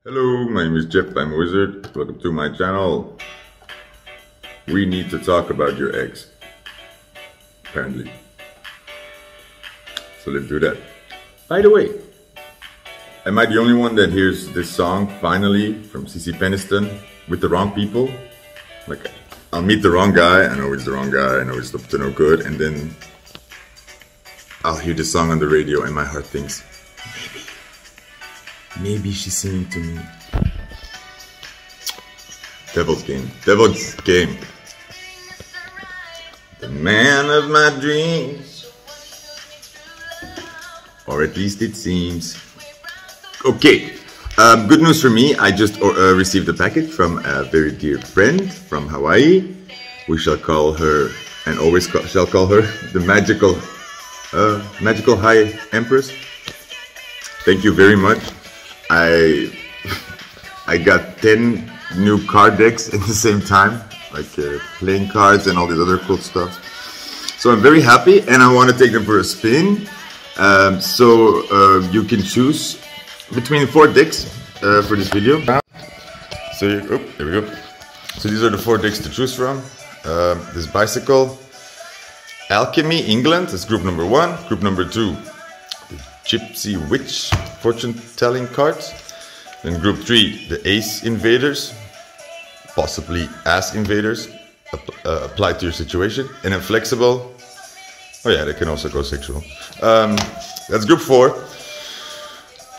Hello, my name is Jeff, I'm a wizard. Welcome to my channel. We need to talk about your eggs, apparently. So let's do that. By the way, am I the only one that hears this song, finally, from CC Peniston, with the wrong people? Like, I'll meet the wrong guy, I know it's the wrong guy, I know it's up to no good, and then I'll hear the song on the radio and my heart thinks, maybe she's singing to me. Devil's game. Devil's game. The man of my dreams. Or at least it seems. Okay. Good news for me. I just received a package from a very dear friend from Hawaii. We shall call her, and always shall call her, the magical High Empress. Thank you very much. I got 10 new card decks at the same time, like playing cards and all this other cool stuff. So I'm very happy, and I want to take them for a spin. You can choose between 4 decks for this video. So there we go. So these are the 4 decks to choose from. This bicycle, Alchemy England is group number 1. Group number 2. Gypsy Witch fortune-telling cards. Then group 3, the Ace Invaders, possibly Ass Invaders, applied to your situation. And then flexible, oh yeah, they can also go sexual. That's group 4.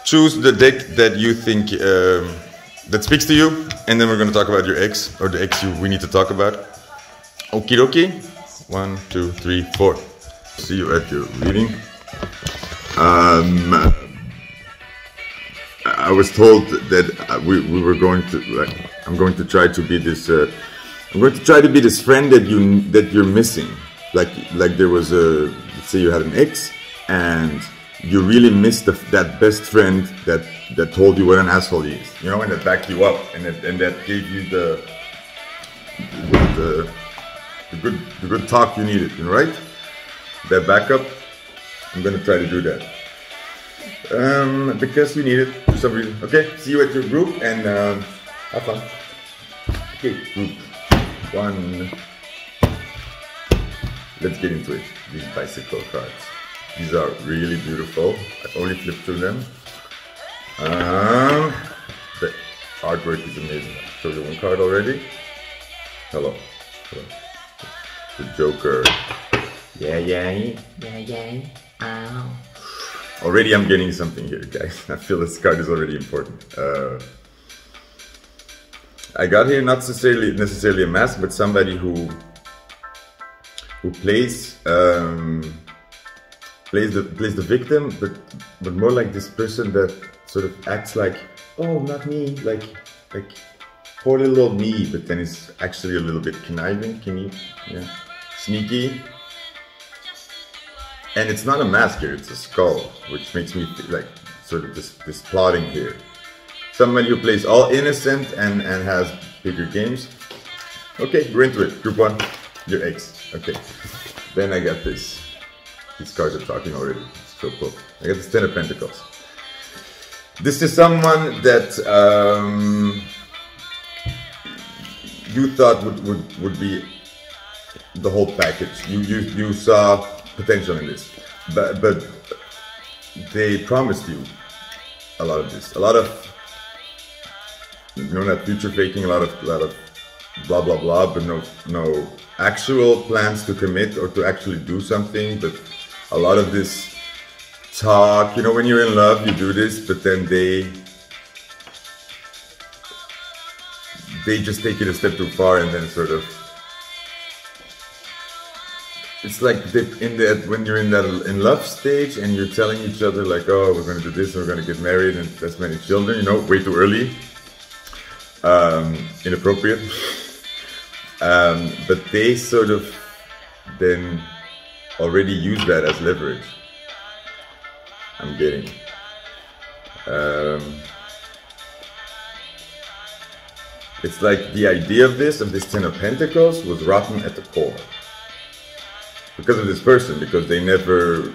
Choose the deck that you think, that speaks to you, and then we're going to talk about your ex, or the ex we need to talk about. Okie dokie. 1, 2, 3, 4. See you at your reading. I was told that we were going to, like, I'm going to try to be this I'm going to try to be this friend that you're missing. Like there was let's say you had an ex and you really missed that best friend that told you what an asshole he is, you know, and that backed you up and that gave you the good talk you needed, right? That backup. I'm gonna try to do that. Because we need it for some reason. Okay, see you at your group and have fun. Okay, group 1. Let's get into it. These bicycle cards. These are really beautiful. I've only flipped through them. The artwork is amazing. I showed you one card already. Hello. The Joker. Yeah. Ow. Already I'm getting something here, guys. I feel this card is already important. I got here not necessarily a mask, but somebody who plays the victim, but more like this person that sort of acts like, oh, not me, like poor little old me, but then is actually a little bit conniving, sneaky. And it's not a mask here, it's a skull, which makes me feel like sort of this plotting here. Somebody who plays all innocent and has bigger games. Okay, we're into it. Group 1, your ex. Okay. Then I got this. These cards are talking already. It's so cool. I got this 10 of Pentacles. This is someone that you thought would be the whole package. You saw potential in this, but they promised you a lot of this, a lot of, not future faking, a lot of blah blah blah, but no actual plans to commit or to actually do something. But a lot of this talk, when you're in love, you do this, but then they just take it a step too far, and then sort of. It's like when you're in that in love stage and you're telling each other like, oh, we're going to do this, and we're going to get married, and that's many children, way too early, inappropriate. But they sort of then already use that as leverage. I'm getting. It's like the idea of this 10 of Pentacles was rotten at the core. Because of this person, because they never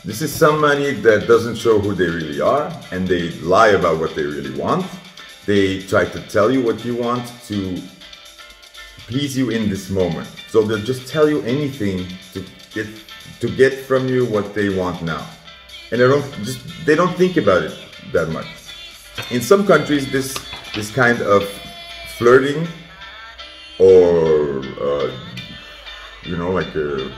This is somebody that doesn't show who they really are, and they lie about what they really want. They try to tell you what you want to please you in this moment. So they'll just tell you anything to get from you what they want now. And they don't think about it that much. In some countries, this kind of flirting or you know, like a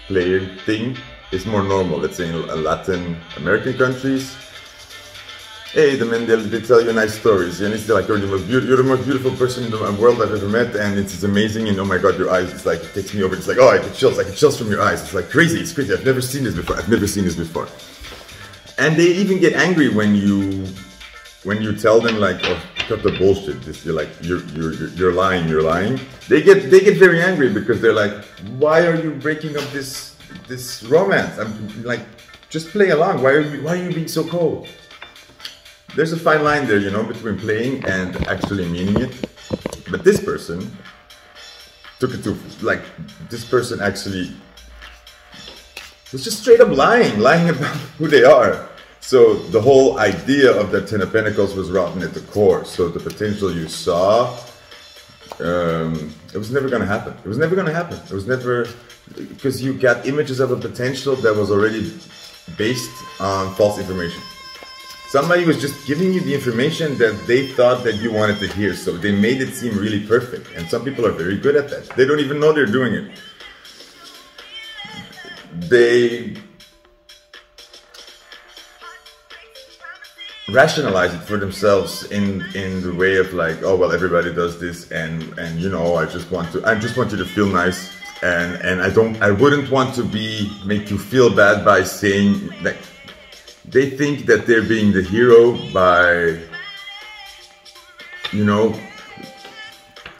player thing is more normal. Let's say in Latin American countries, hey, the men, they tell you nice stories, and it's like, you're the most beautiful person in the world I've ever met, and it's amazing, and oh my god, your eyes, it's like, it takes me over, it's like, oh, I get chills from your eyes, it's like crazy, it's crazy, I've never seen this before, And they even get angry when you tell them like, oh, cut the bullshit, you're lying. They get very angry because they're like, why are you breaking up this romance? I'm like, just play along. Why are you being so cold? There's a fine line there, you know, between playing and actually meaning it. But this person took it to, like, this person actually was just straight up lying about who they are. So the whole idea of that Ten of Pentacles was rotten at the core. So the potential you saw, it was never going to happen. It was never, because you got images of a potential that was already based on false information. Somebody was just giving you the information that they thought that you wanted to hear, so they made it seem really perfect. And some people are very good at that. They don't even know they're doing it. They rationalize it for themselves in the way of like, oh well, everybody does this, and you know, I just want you to feel nice, and I wouldn't want to make you feel bad by saying like. They think that they're being the hero by, you know,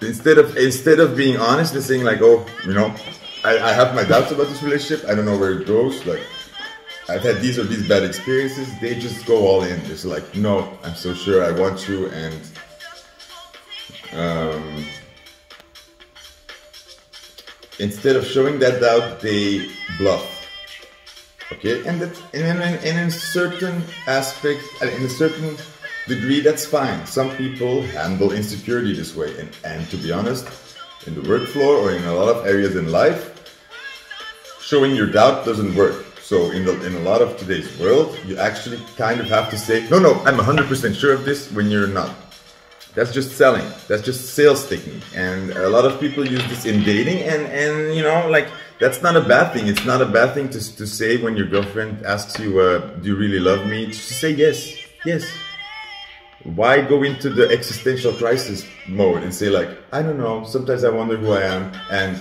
instead of being honest and saying like, oh, you know, I have my doubts about this relationship, I don't know where it goes, like, I've had these or these bad experiences, they just go all in. It's like, no, I'm so sure I want you, and instead of showing that doubt, they bluff. Okay, and in a certain aspect, in a certain degree, that's fine. Some people handle insecurity this way, and to be honest, in the workflow or in a lot of areas in life, showing your doubt doesn't work. So in a lot of today's world, you actually kind of have to say, no, I'm 100% sure of this, when you're not. That's just selling. That's just sales technique. And a lot of people use this in dating, and you know, like, that's not a bad thing. It's not a bad thing to say when your girlfriend asks you, do you really love me? To say yes, yes. Why go into the existential crisis mode and say like, I don't know, sometimes I wonder who I am, and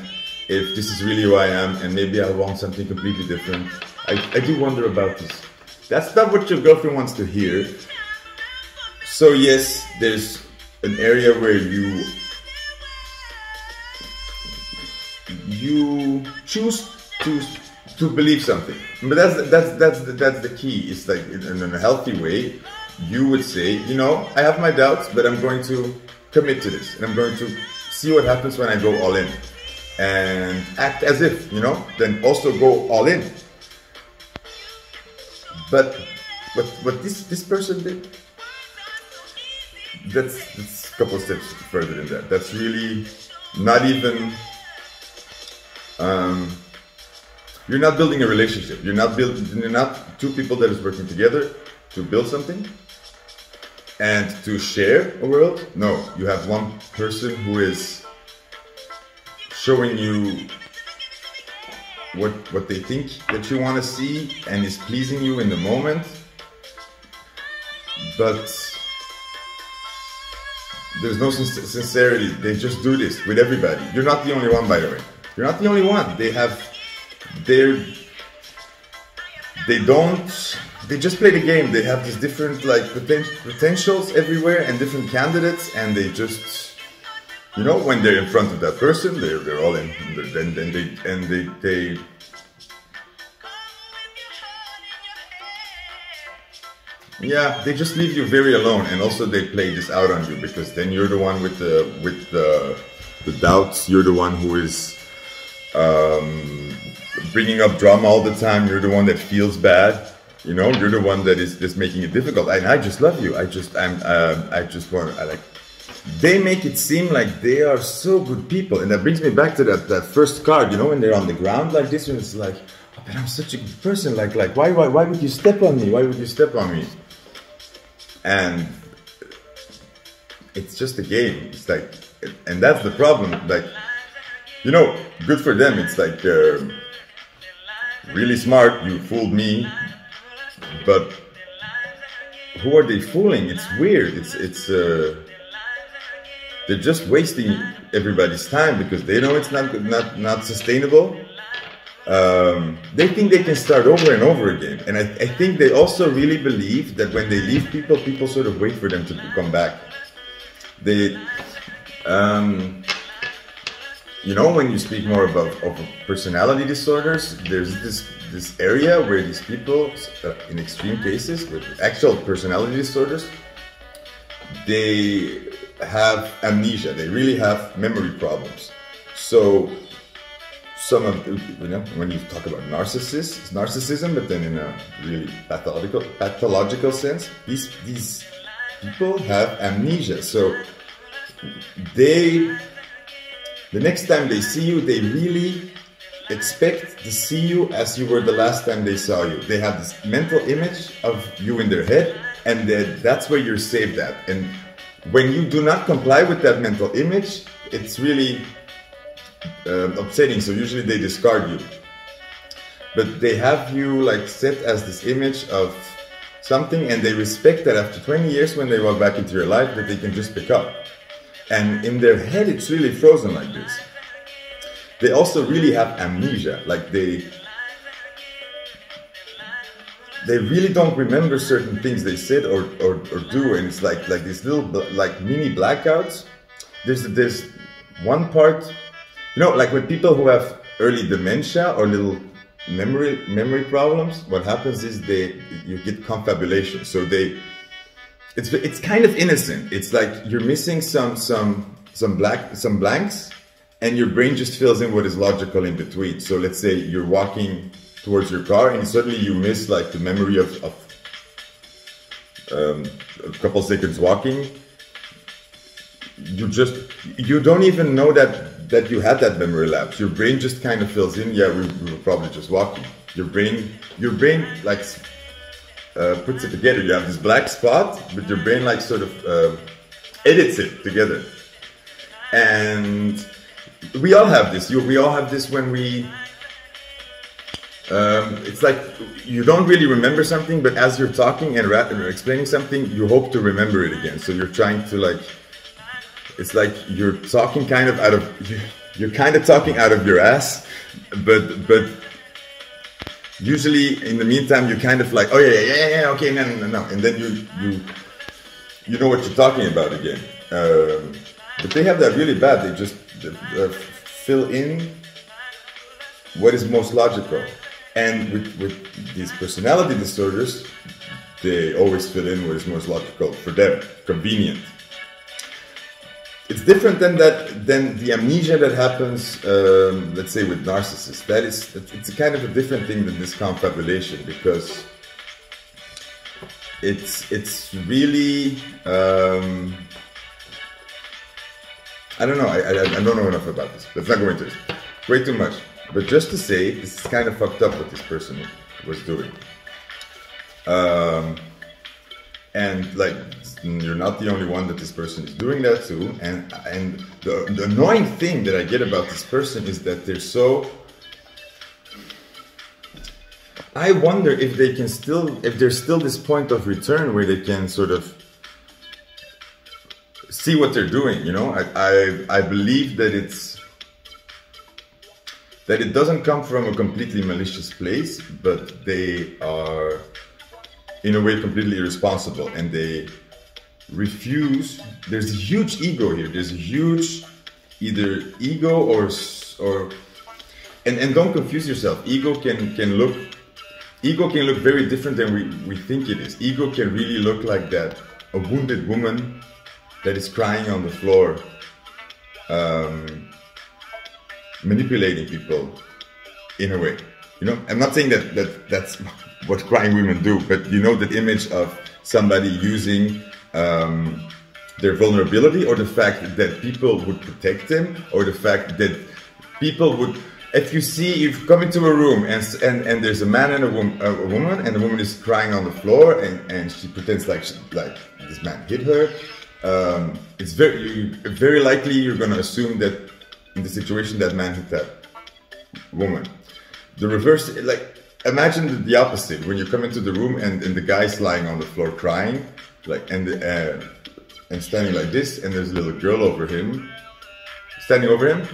if this is really who I am, and maybe I want something completely different. I do wonder about this. That's not what your girlfriend wants to hear. So yes, there's an area where you choose to believe something, but that's the key. It's like in a healthy way, you would say, you know, I have my doubts, but I'm going to commit to this, and I'm going to see what happens when I go all in, and act as if, you know, then also go all in. But what this person did, that's a couple of steps further than that. That's really not even. You're not building a relationship. You're not two people that is working together to build something and to share a world. No, you have one person who is showing you what they think that you want to see and is pleasing you in the moment, but there's no sincerity. They just do this with everybody. You're not the only one, by the way. You're not the only one. They just play the game. They have these different like potentials everywhere and different candidates, and they just, you know, when they're in front of that person, they're all in. Then they yeah, they just leave you very alone, and also they play this out on you, because then you're the one with the doubts. You're the one who is bringing up drama all the time. You're the one that feels bad. You know, you're the one that is just making it difficult. And I just love you. I just want. They make it seem like they are so good people, and that brings me back to that first card. You know, when they're on the ground like this, and it's like, oh, but I'm such a good person. Like why would you step on me? Why would you step on me? And it's just a game. It's like, and that's the problem. Like, you know, good for them. It's like really smart. You fooled me, but who are they fooling? It's weird. It's they're just wasting everybody's time because they know it's not sustainable. They think they can start over and over again, and I think they also really believe that when they leave people sort of wait for them to come back. They, you know, when you speak more about personality disorders, there's this area where these people, in extreme cases with actual personality disorders, they have amnesia. They really have memory problems. So some of, you know, when you talk about narcissism, but then in a really pathological sense, these people have amnesia. So the next time they see you, they really expect to see you as you were the last time they saw you. They have this mental image of you in their head, and that's where you're saved at. And when you do not comply with that mental image, it's really upsetting. So usually they discard you, but they have you like set as this image of something, and they respect that after 20 years when they walk back into your life that they can just pick up. And in their head it's really frozen like this. They also really have amnesia, like they really don't remember certain things they said or do, and it's like these little like mini blackouts. There's one part, you know, like with people who have early dementia or little memory problems, what happens is you get confabulation. So it's kind of innocent. It's like you're missing some blanks, and your brain just fills in what is logical in between. So let's say you're walking towards your car, and suddenly you miss like the memory of a couple seconds walking. You don't even know that you had that memory lapse. Your brain just kind of fills in. Yeah, we were probably just walking. Your brain like puts it together. You have this black spot, but your brain like sort of edits it together. And we all have this. We all have this when we. It's like you don't really remember something, but as you're talking and explaining something, you hope to remember it again. So you're trying to like. It's like you're talking kind of out of. You're kind of talking out of your ass, but usually in the meantime you're kind of like, oh yeah, okay, no, and then you know what you're talking about again. But they have that really bad. They just fill in what is most logical, and with these personality disorders, they always fill in what is most logical for them, convenient. It's different than the amnesia that happens, let's say, with narcissists. It's a kind of a different thing than this confabulation, because it's really I don't know. I don't know enough about this. Let's not go into this. Way too much. But just to say, this is kind of fucked up what this person was doing. And like, you're not the only one that this person is doing that to. And the annoying thing that I get about this person is that they're so. I wonder if there's still this point of return where they can sort of see what they're doing, you know. I believe that it doesn't come from a completely malicious place, but they are in a way completely irresponsible, and they refuse. There's a huge ego here. There's a huge either ego or and don't confuse yourself. Ego can look very different than we think it is. Ego can really look like that, a wounded woman that is crying on the floor, manipulating people in a way. You know, I'm not saying that's what crying women do, but you know, that image of somebody using their vulnerability, or the fact that people would protect them, or the fact that people would, if you come into a room and there's a man and a woman, and the woman is crying on the floor, and she pretends like this man hit her, it's very likely you're going to assume that in the situation that man hit that woman. The reverse, like, imagine the opposite, when you come into the room and the guy's lying on the floor crying, like, and standing like this, and there's a little girl standing over him.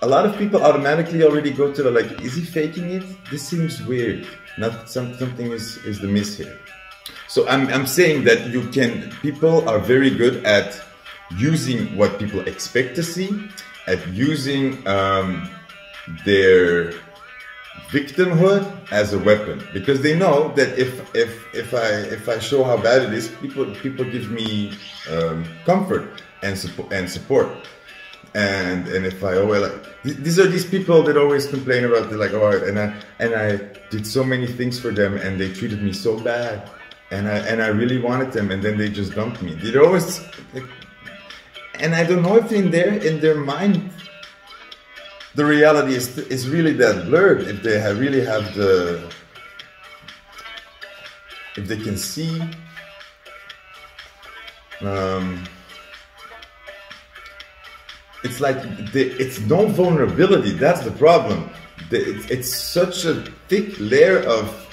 A lot of people automatically already go to the, like, is he faking it? This seems weird. Something is the miss here. So I'm saying that people are very good at using what people expect to see, at using their victimhood as a weapon, because they know that if I show how bad it is, people give me comfort and support. And if I always, like, these are these people that always complain about, like, oh, and I did so many things for them, and they treated me so bad, and I really wanted them, and then they just dumped me. They're always, like, and I don't know if in their mind the reality is really that blurred. If they really have if they can see. It's like it's no vulnerability. That's the problem. It's such a thick layer of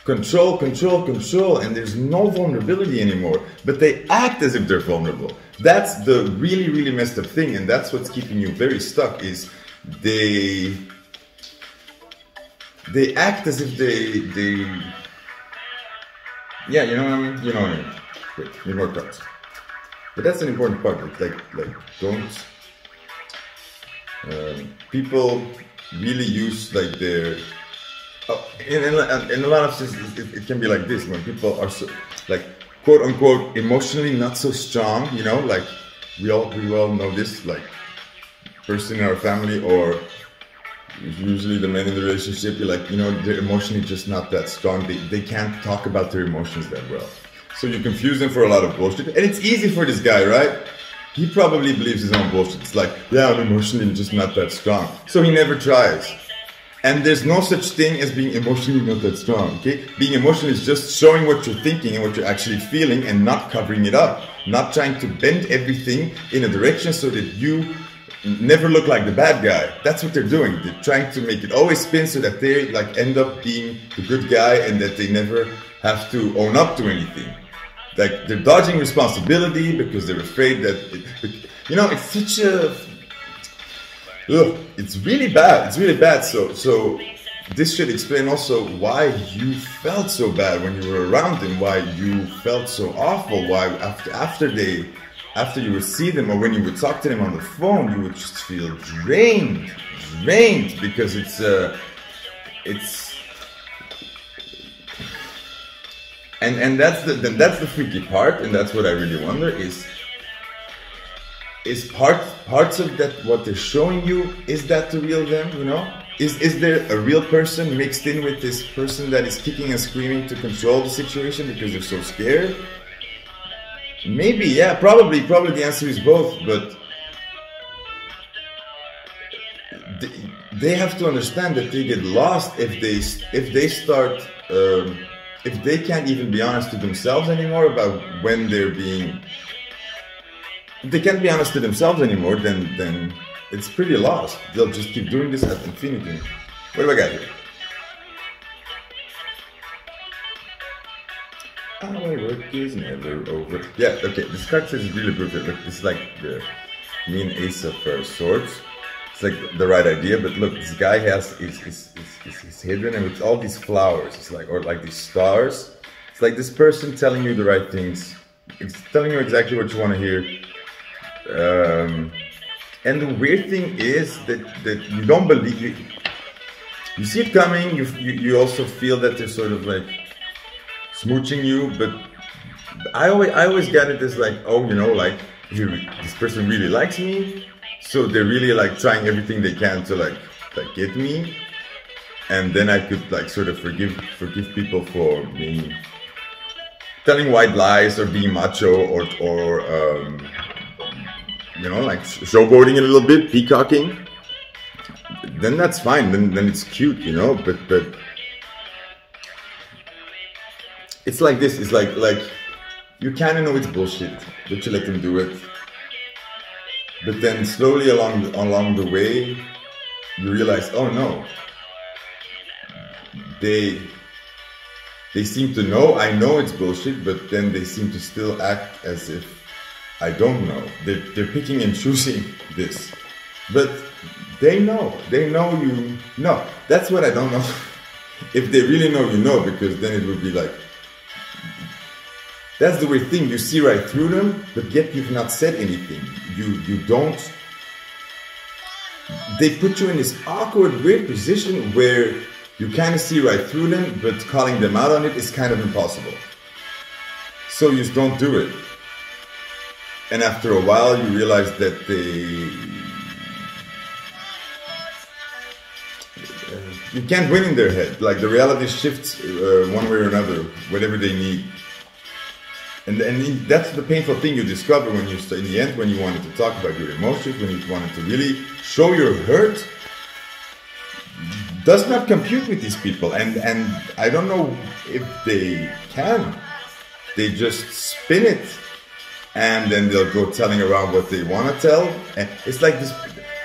control, and there's no vulnerability anymore. But they act as if they're vulnerable. That's the really, really messed up thing, and that's what's keeping you very stuck. Is they act as if they yeah, you know what I mean? You know what I mean? Wait, need more cards. But that's an important part. It's like don't people really use, like, their in a lot of senses it can be like this, when people are so, like, quote unquote emotionally not so strong, you know, like we all know this, like, person in our family, or usually the men in the relationship, you're like, you know, they're emotionally just not that strong, they can't talk about their emotions that well. So you confuse them for a lot of bullshit. And it's easy for this guy, right? He probably believes his own bullshit. It's like, yeah, I'm emotionally just not that strong. So he never tries. And there's no such thing as being emotionally not that strong, okay? Being emotional is just showing what you're thinking and what you're actually feeling, and not covering it up. Not trying to bend everything in a direction so that you never look like the bad guy. That's what they're doing. They're trying to make it always spin so that they, like, end up being the good guy, and that they never have to own up to anything. Like, they're dodging responsibility because they're afraid that, you know, it's such a, it's really bad. It's really bad. So this should explain also why you felt so bad when you were around them, why you felt so awful, why after you would see them, or when you would talk to them on the phone, you would just feel drained, because and that's the freaky part, and that's what I really wonder is parts of that, what they're showing you, is that the real them, you know? Is there a real person mixed in with this person that is kicking and screaming to control the situation because they're so scared? Maybe, yeah, probably the answer is both, but they have to understand that they get lost if they start, if they can't even be honest to themselves anymore about when they're being, if they can't be honest to themselves anymore, then it's pretty lost. They'll just keep doing this ad infinitum. What do I got here? Our work is never over. Yeah, okay, this card says it's really beautiful. Look, it's like the mean ace of swords. It's like the right idea, but look, this guy has is hidden, and with all these flowers, it's like, or like these stars. It's like this person telling you the right things. It's telling you exactly what you want to hear. And the weird thing is that you don't believe it. You see it coming. You also feel that they're sort of like smooching you, but I always get it as like, oh, you know, like, this person really likes me, so they're really like trying everything they can to like like get me, and then I could like sort of forgive people for being telling white lies or being macho or you know, like showboating a little bit, peacocking. Then that's fine. Then it's cute, you know. But it's like this. It's like you kind of know it's bullshit, but you let them do it. But then slowly along the way, you realize, oh no, they seem to know. I know it's bullshit, but then they seem to still act as if I don't know. They're picking and choosing this, but they know you know. That's what I don't know. If they really know, you know, because then it would be like, that's the weird thing. You see right through them, but yet you've not said anything. You don't. They put you in this awkward, weird position where you kind of see right through them, but calling them out on it is kind of impossible. So you just don't do it. And after a while, you realize that you can't win in their head. Like the reality shifts one way or another, whatever they need. And that's the painful thing you discover when you, in the end, when you wanted to talk about your emotions, when you wanted to really show your hurt, does not compute with these people. And I don't know if they can. They just spin it. And then they'll go telling around what they want to tell. And it's like this,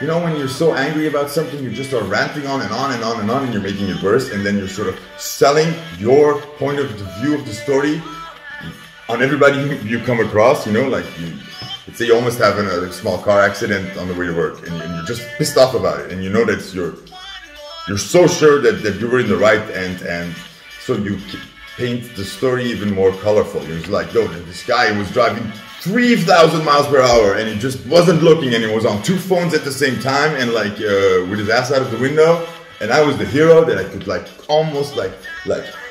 you know, when you're so angry about something, you just are ranting on and on and on and on, and you're making it worse. And then you're sort of selling your point of view of the story on everybody you come across, you know, like let's say you almost have a small car accident on the way to work, and you're just pissed off about it, and you know that you're so sure that you were in the right, and so you paint the story even more colorful. You're just like, no, this guy was driving 3,000 miles per hour, and he just wasn't looking, and he was on 2 phones at the same time, and like with his ass out of the window, and I was the hero that I could like almost like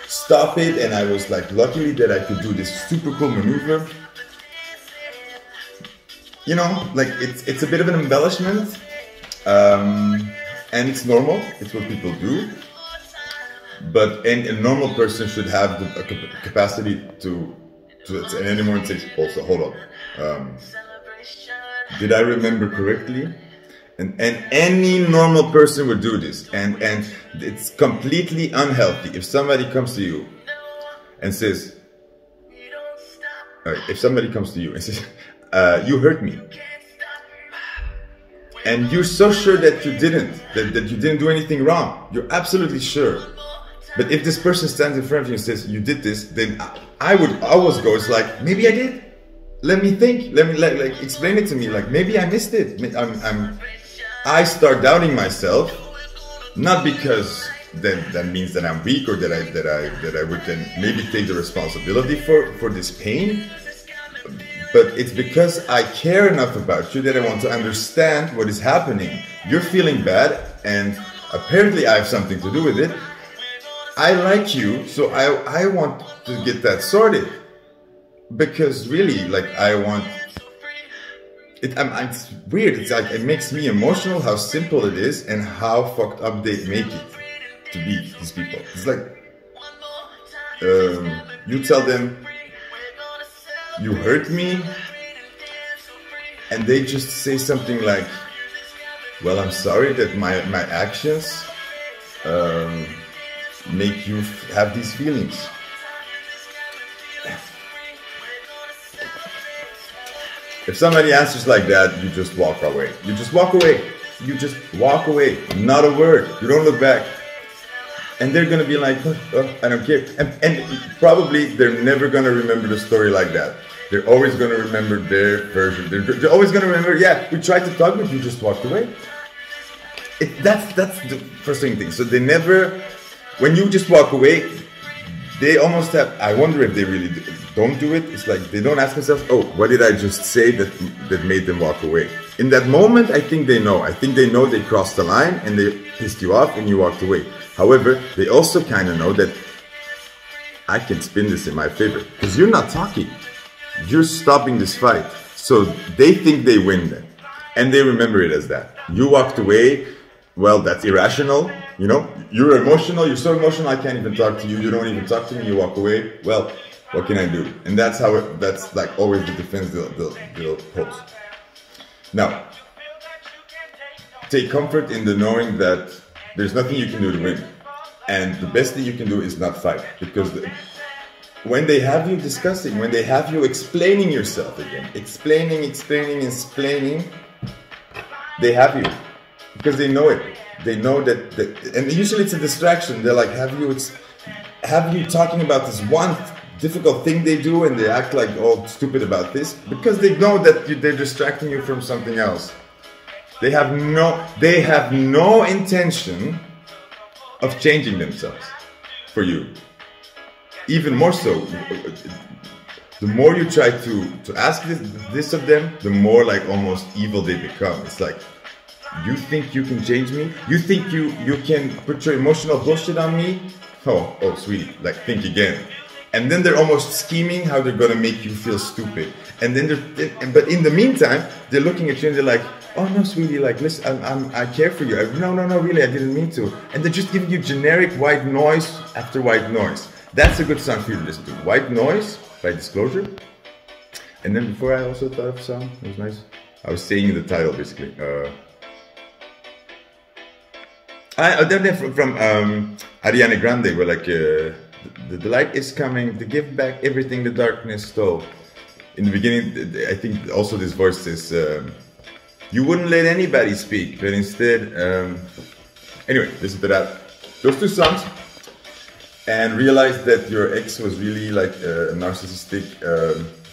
stop it, and I was like luckily that I could do this super cool maneuver. You know, like it's a bit of an embellishment, and it's normal. It's what people do. But a normal person should have the capacity to and anyone takes also. Hold on. Did I remember correctly? And any normal person would do this, and it's completely unhealthy if somebody comes to you and says, you hurt me, and you're so sure that you didn't do anything wrong, you're absolutely sure. But if this person stands in front of you and says you did this, then I would always go, it's like, maybe I did. Let me think. Let me like explain it to me. Like maybe I missed it. I start doubting myself, not because that means that I'm weak or that I would then maybe take the responsibility for this pain, but it's because I care enough about you that I want to understand what is happening. You're feeling bad, and apparently I have something to do with it. I like you, so I want to get that sorted, because really, like, I want. It's weird. It's like it makes me emotional how simple it is and how fucked up they make it to be, these people. It's like you tell them you hurt me, and they just say something like, well, I'm sorry that my actions make you have these feelings. If somebody answers like that, you just walk away. You just walk away. You just walk away. Not a word. You don't look back. And they're going to be like, oh, I don't care. And probably they're never going to remember the story like that. They're always going to remember their version. They're always going to remember, yeah, we tried to talk, but you just walked away. That's the frustrating thing. So they never, when you just walk away, they almost have, I wonder if they really don't do it. It's like they don't ask themselves, oh, what did I just say that made them walk away? In that moment, I think they know. I think they know they crossed the line and they pissed you off and you walked away. However, they also kind of know that I can spin this in my favor because you're not talking. You're stopping this fight. So they think they win then. And they remember it as that. You walked away well, that's irrational, you know, you're emotional, you're so emotional, I can't even talk to you, you don't even talk to me, you walk away, well, what can I do? And that's how that's like always the defense they'll pose. Now, take comfort in the knowing that there's nothing you can do to win. And the best thing you can do is not fight, because when they have you discussing, when they have you explaining yourself again, explaining, they have you, because they know it. They know that, and usually it's a distraction. They're like, have you talking about this one difficult thing they do, and they act like all stupid about this, because they know that they're distracting you from something else. They have no intention of changing themselves for you. Even more so, the more you try to ask this of them, the more like almost evil they become. It's like, you think you can change me? You think you can put your emotional bullshit on me? Oh, sweetie, like think again. And then they're almost scheming how they're gonna make you feel stupid. And then but in the meantime, they're looking at you and they're like, oh no, sweetie, like listen, I care for you. No, really, I didn't mean to. And they're just giving you generic white noise after white noise. That's a good song for you to listen to. White Noise by Disclosure. And then before I also thought of a song, it was nice. I was saying the title basically. From Ariana Grande, where like the light is coming to give back everything the darkness stole. In the beginning, I think also this voice says, you wouldn't let anybody speak, but instead, anyway, listen to that. Those two songs, and realize that your ex was really like a narcissistic,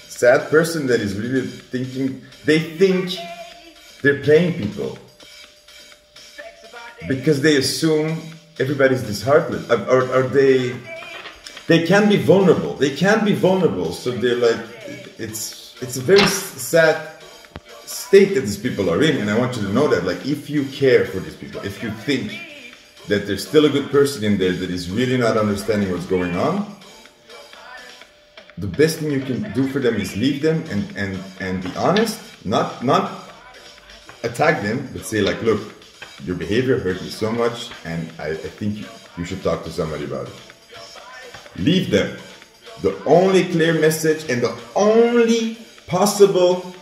sad person that is really thinking, they think they're playing people. Because they assume everybody's disheartened, or they can be vulnerable. They can be vulnerable, so they're like, it's a very sad state that these people are in, and I want you to know that, like, if you care for these people, if you think that there's still a good person in there that is really not understanding what's going on, the best thing you can do for them is leave them and be honest, not attack them, but say like, look, your behavior hurt me so much, and I think you should talk to somebody about it. Leave them. The only clear message and the only possible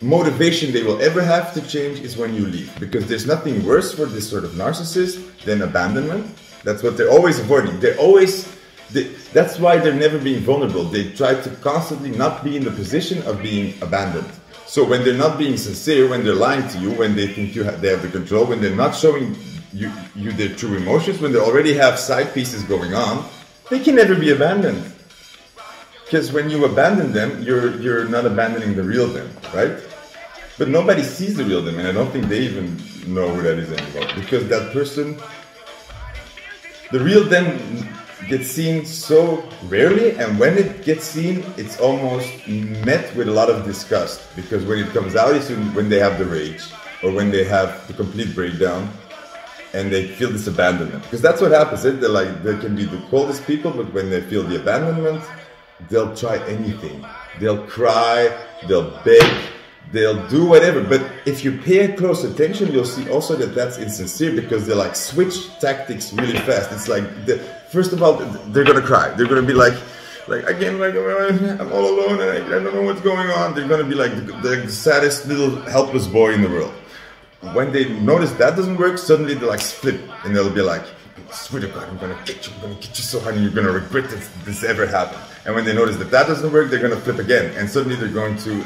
motivation they will ever have to change is when you leave. Because there's nothing worse for this sort of narcissist than abandonment. That's what they're always avoiding. That's why they're never being vulnerable. They try to constantly not be in the position of being abandoned. So when they're not being sincere, when they're lying to you, when they think they have the control, when they're not showing you their true emotions, when they already have side pieces going on, they can never be abandoned. Because when you abandon them, you're not abandoning the real them, right? But nobody sees the real them, and I don't think they even know who that is anymore. Because that person, the real them gets seen so rarely, and when it gets seen, it's almost met with a lot of disgust. Because when it comes out, it's when they have the rage, or when they have the complete breakdown, and they feel this abandonment. Because that's what happens. They can be the coldest people, but when they feel the abandonment, they'll try anything. They'll cry, they'll beg, they'll do whatever. But if you pay close attention, you'll see also that that's insincere, because they like switch tactics really fast. It's like, first of all, they're gonna cry. They're gonna be like again, like I'm all alone and I don't know what's going on. They're gonna be like the saddest little helpless boy in the world. When they notice that doesn't work, suddenly they like split, and they'll be like, I swear to God, I'm gonna get you so hard, and you're gonna regret this ever happened. And when they notice that doesn't work, they're gonna flip again, and suddenly they're going to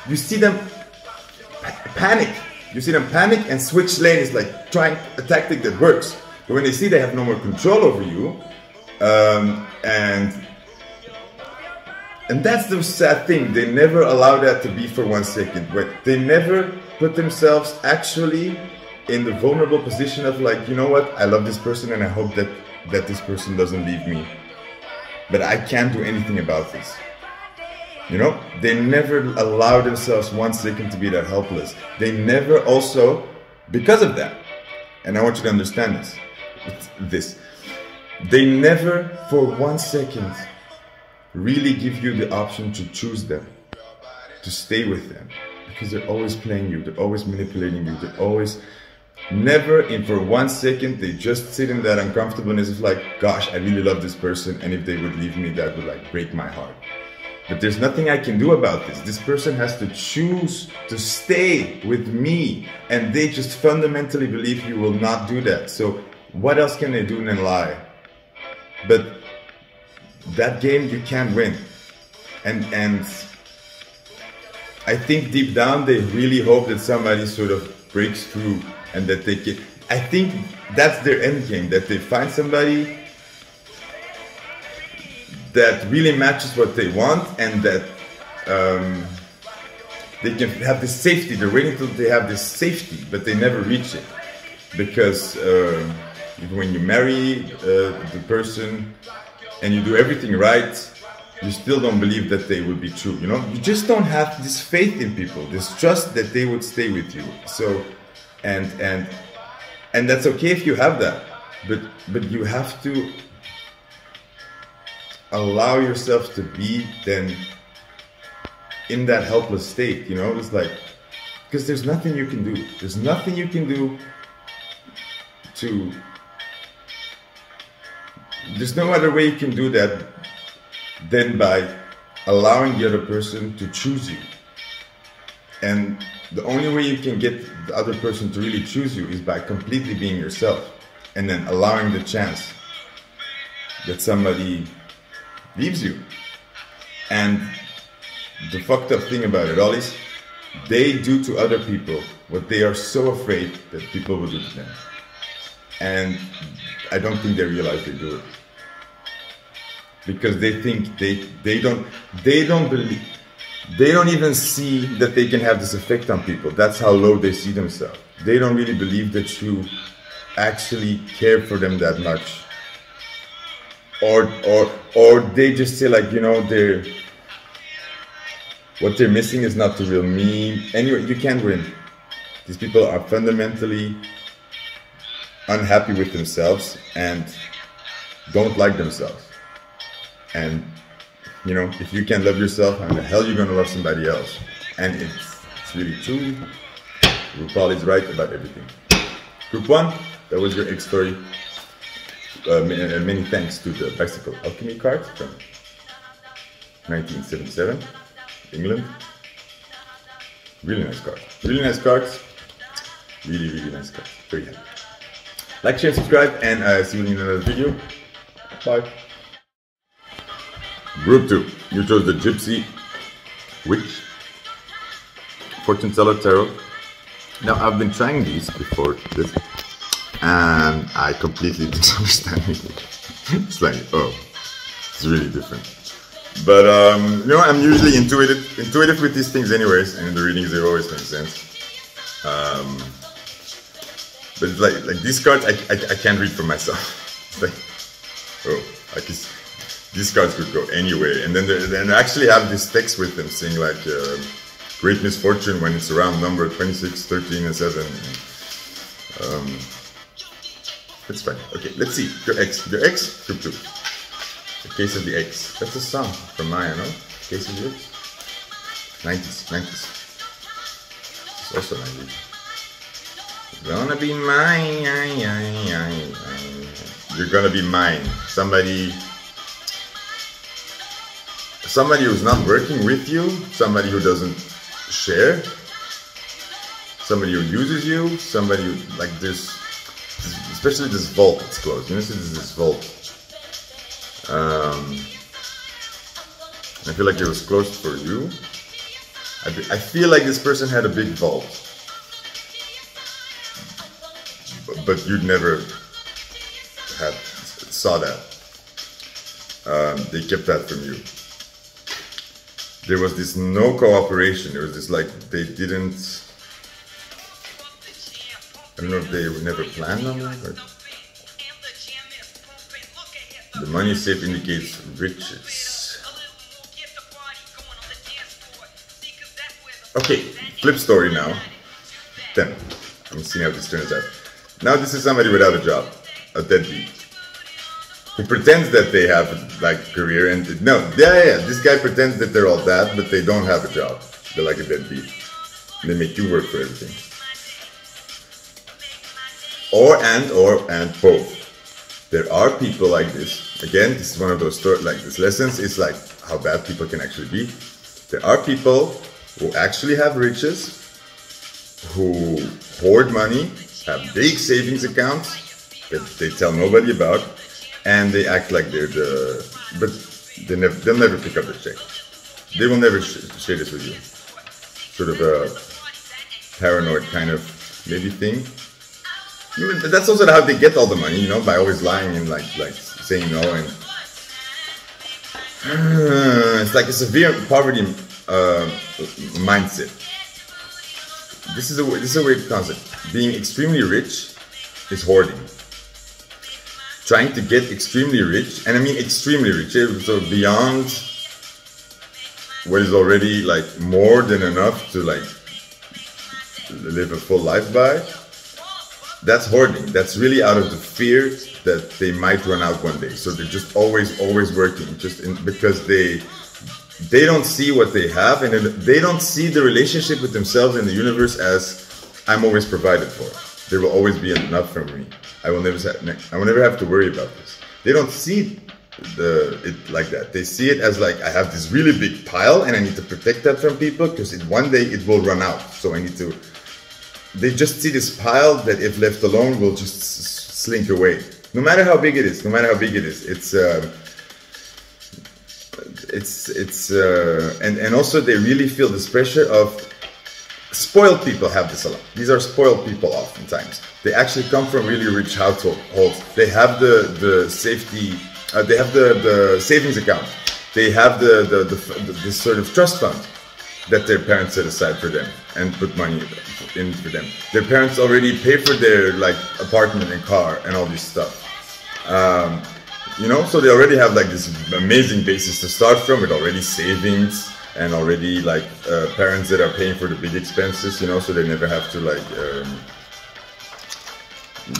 you see them panic. You see them panic and switch lanes, like trying a tactic that works. But when they see they have no more control over you, and that's the sad thing. They never allow that to be for 1 second. They never put themselves actually in the vulnerable position of like, you know what, I love this person and I hope that this person doesn't leave me. But I can't do anything about this. You know, they never allow themselves 1 second to be that helpless. They never also, because of that, and I want you to understand this, they never for 1 second really give you the option to choose them, to stay with them, because they're always playing you, they're always manipulating you, they're always Never in for 1 second they just sit in that uncomfortableness of like, gosh, I really love this person, and if they would leave me, that would like break my heart. But there's nothing I can do about this. This person has to choose to stay with me, and they just fundamentally believe you will not do that. So what else can they do than lie? But that game you can't win. And I think deep down they really hope that somebody sort of breaks through and that they can. I think that's their end game, that they find somebody that really matches what they want, and that they can have this safety. They're waiting until they have this safety, but they never reach it. Because even when you marry the person and you do everything right, you still don't believe that they will be true, you know? You just don't have this faith in people, this trust that they would stay with you. So, and that's okay if you have that, but you have to allow yourself to be then in that helpless state, you know? It's like, because there's nothing you can do. There's nothing you can do to, there's no other way you can do that than by allowing the other person to choose you. And the only way you can get the other person to really choose you is by completely being yourself, and then allowing the chance that somebody leaves you. And the fucked up thing about it all is they do to other people what they are so afraid that people will do to them. And I don't think they realize they do it. Because they think they don't believe, they don't even see that they can have this effect on people. That's how low they see themselves. They don't really believe that you actually care for them that much. Or they just say like, you know, what they're missing is not the real me. Anyway, you can't win. These people are fundamentally unhappy with themselves and don't like themselves. And, you know, if you can't love yourself, how the hell are you going to love somebody else? And it's really true. RuPaul is right about everything. Group 1, that was your X story. Many thanks to the bicycle alchemy card from 1977, England. Really nice card. Really nice cards. Really, really nice cards. Very happy. Like, share, subscribe, and see you in another video. Bye. Group 2, you chose the Gypsy Witch Fortune Teller Tarot. Now, I've been trying these before this, and I completely didn't understand it. It's like, oh, it's really different. But, you know, I'm usually intuitive with these things anyways, and in the readings they always make sense. But it's like these cards, I can't read for myself. It's like, oh, I can see. These cards could go anyway, and then they actually have this text with them saying like great misfortune when it's around number 26, 13, and 7. That's fine. Okay, let's see. Your X, group 2. The Case of the X. That's a song from Maya, no? Case of the X. 90s. It's also 90s. Gonna be mine. You're gonna be mine. Somebody who's not working with you, somebody who doesn't share, somebody who uses you, somebody who, like this, especially this vault that's closed. You know, this vault. I feel like it was closed for you. I feel like this person had a big vault, but you'd never saw that. They kept that from you. There was this no cooperation. There was this like they didn't. I don't know if they never planned on that. Or the money safe indicates riches. Okay, flip story now. 10. I'm seeing how this turns out. Now this is somebody without a job, a deadbeat, who pretends that they have like career and this guy pretends that they're all that, but they don't have a job. They're like a deadbeat. They make you work for everything. and both. There are people like this. Again, this is one of those like this lessons is like how bad people can actually be. There are people who actually have riches, who hoard money, have big savings accounts that they tell nobody about, and they act like they're but they'll never pick up the check. They will never share this with you. Sort of a paranoid kind of maybe thing. That's also how they get all the money, you know, by always lying and like saying no, and it's like a severe poverty mindset. This is a weird concept. Being extremely rich is hoarding. Trying to get extremely rich, and I mean extremely rich, so beyond what is already like more than enough to like live a full life by. That's hoarding. That's really out of the fear that they might run out one day. So they're just always working, because they don't see what they have, and they don't see the relationship with themselves and the universe as I'm always provided for. There will always be enough for me. I will never have to worry about this. They don't see it like that. They see it as like I have this really big pile and I need to protect that from people because one day it will run out. So I need to. They just see this pile that, if left alone, will just slink away. No matter how big it is. And also they really feel this pressure of. Spoiled people have this a lot. These are spoiled people oftentimes. They actually come from really rich households. They have the safety. They have the savings account. They have the sort of trust fund that their parents set aside for them and put money in for them. Their parents already pay for their like apartment and car and all this stuff. You know, so they already have like this amazing basis to start from with already savings. And already like parents that are paying for the big expenses, you know, so they never have to like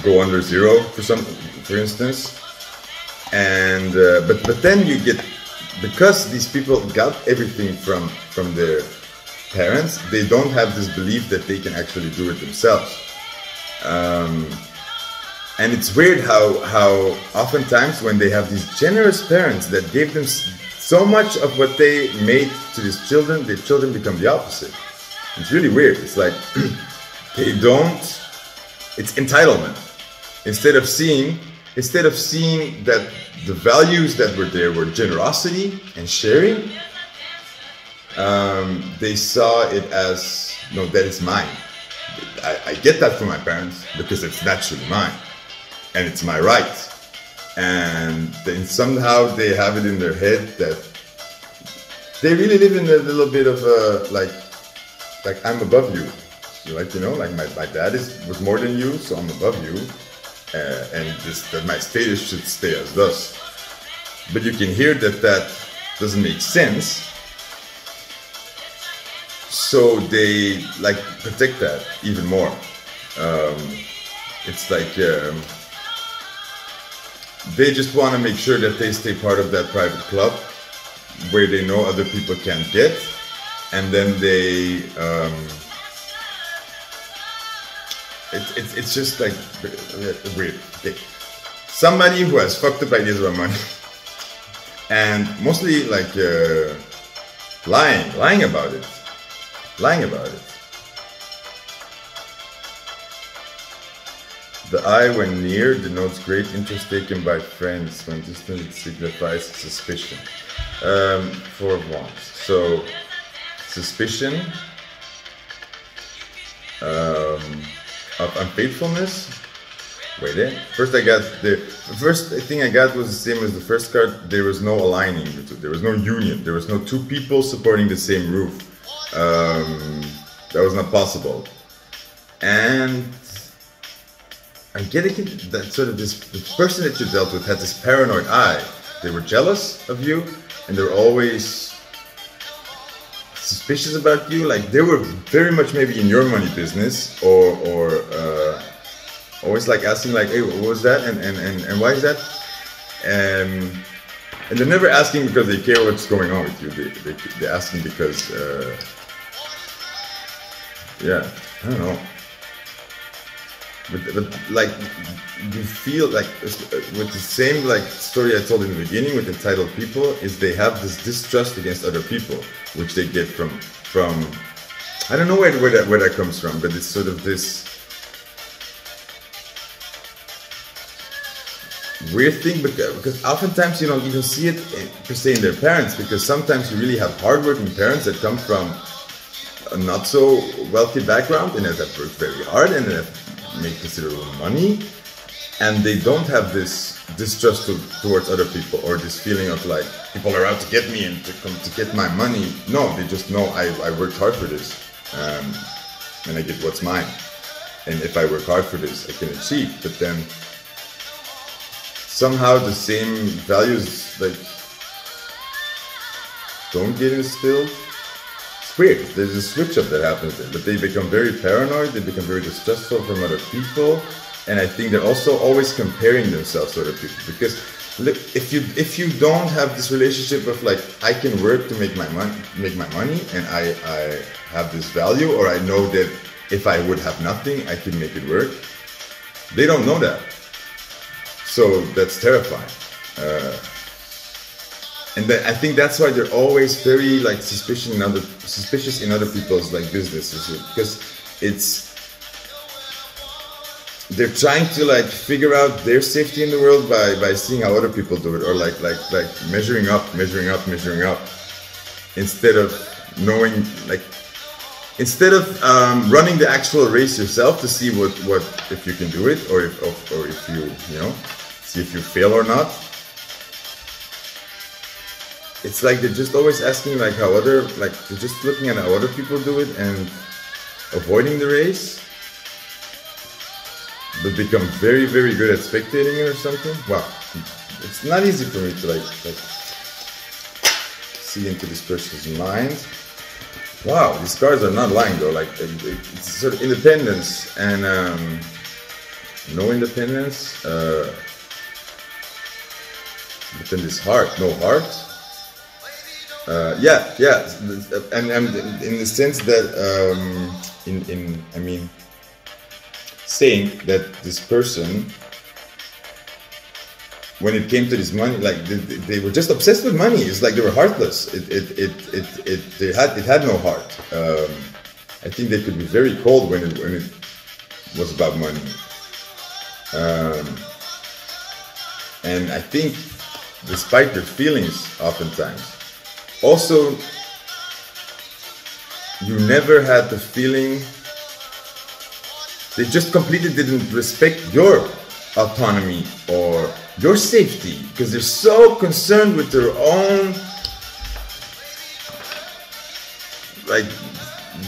go under zero for instance. And but then you get, because these people got everything from their parents, they don't have this belief that they can actually do it themselves. And it's weird how oftentimes when they have these generous parents that gave them so much of what they made to these children, the children become the opposite. It's really weird. It's like it's entitlement. Instead of seeing that the values that were there were generosity and sharing, they saw it as, no, that is mine. I get that from my parents because it's naturally mine and it's my right. And then somehow they have it in their head that they really live in a little bit of like I'm above you. So like, you know, like my dad was more than you, so I'm above you, and that my status should stay as thus. But you can hear that doesn't make sense. So they like protect that even more. It's like. They just want to make sure that they stay part of that private club where they know other people can't get, and then they it's just like weird. Okay. Somebody who has fucked up ideas about money and mostly like lying about it. The eye, when near, denotes great interest taken by friends. When distant, it signifies suspicion. Four of Wands. So, suspicion of unfaithfulness. Wait there. The first thing I got was the same as the first card. There was no aligning. There was no union. There was no two people supporting the same roof. That was not possible. And I'm getting that sort of the person that you dealt with had this paranoid eye. They were jealous of you, and they were always suspicious about you. Like they were very much maybe in your money business, or always like asking like, hey, what was that, and why is that? And they're never asking because they care what's going on with you. They're asking because, yeah, I don't know. but like you feel like with the same like story I told in the beginning with entitled people is they have this distrust against other people, which they get from I don't know where that comes from, but it's sort of this weird thing because oftentimes you don't even see it per se in their parents, because sometimes you really have hardworking parents that come from a not so wealthy background and that have worked very hard and have made considerable money, and they don't have this distrust towards other people or this feeling of like people are out to get me and to come to get my money. No, they just know I worked hard for this, and I get what's mine, and if I work hard for this I can achieve. But then somehow the same values like don't get instilled. It's weird. There's a switch up that happens there, but they become very paranoid, they become very distrustful from other people, and I think they're also always comparing themselves to other people, because look, if you don't have this relationship of like I can work to make my money and I have this value, or I know that if I would have nothing I can make it work, they don't know that. So that's terrifying, and I think that's why they're always very like suspicious in other people's like businesses, because they're trying to like figure out their safety in the world by seeing how other people do it, or like measuring up, instead of knowing instead of running the actual race yourself to see what if you can do it, or if you know. See if you fail or not. It's like they're just always asking like how they're just looking at how other people do it and avoiding the race, but become very, very good at spectating it or something. Wow, it's not easy for me to like see into this person's mind. Wow, these cards are not lying though. Like it's sort of independence and no independence. But then this heart, no heart. Yeah, and in the sense that I mean, saying that this person, when it came to this money, like they were just obsessed with money. It's like they were heartless. It had no heart. I think they could be very cold when it was about money. And I think, despite their feelings, oftentimes, also, you never had the feeling, they just completely didn't respect your autonomy or your safety, because they're so concerned with their own like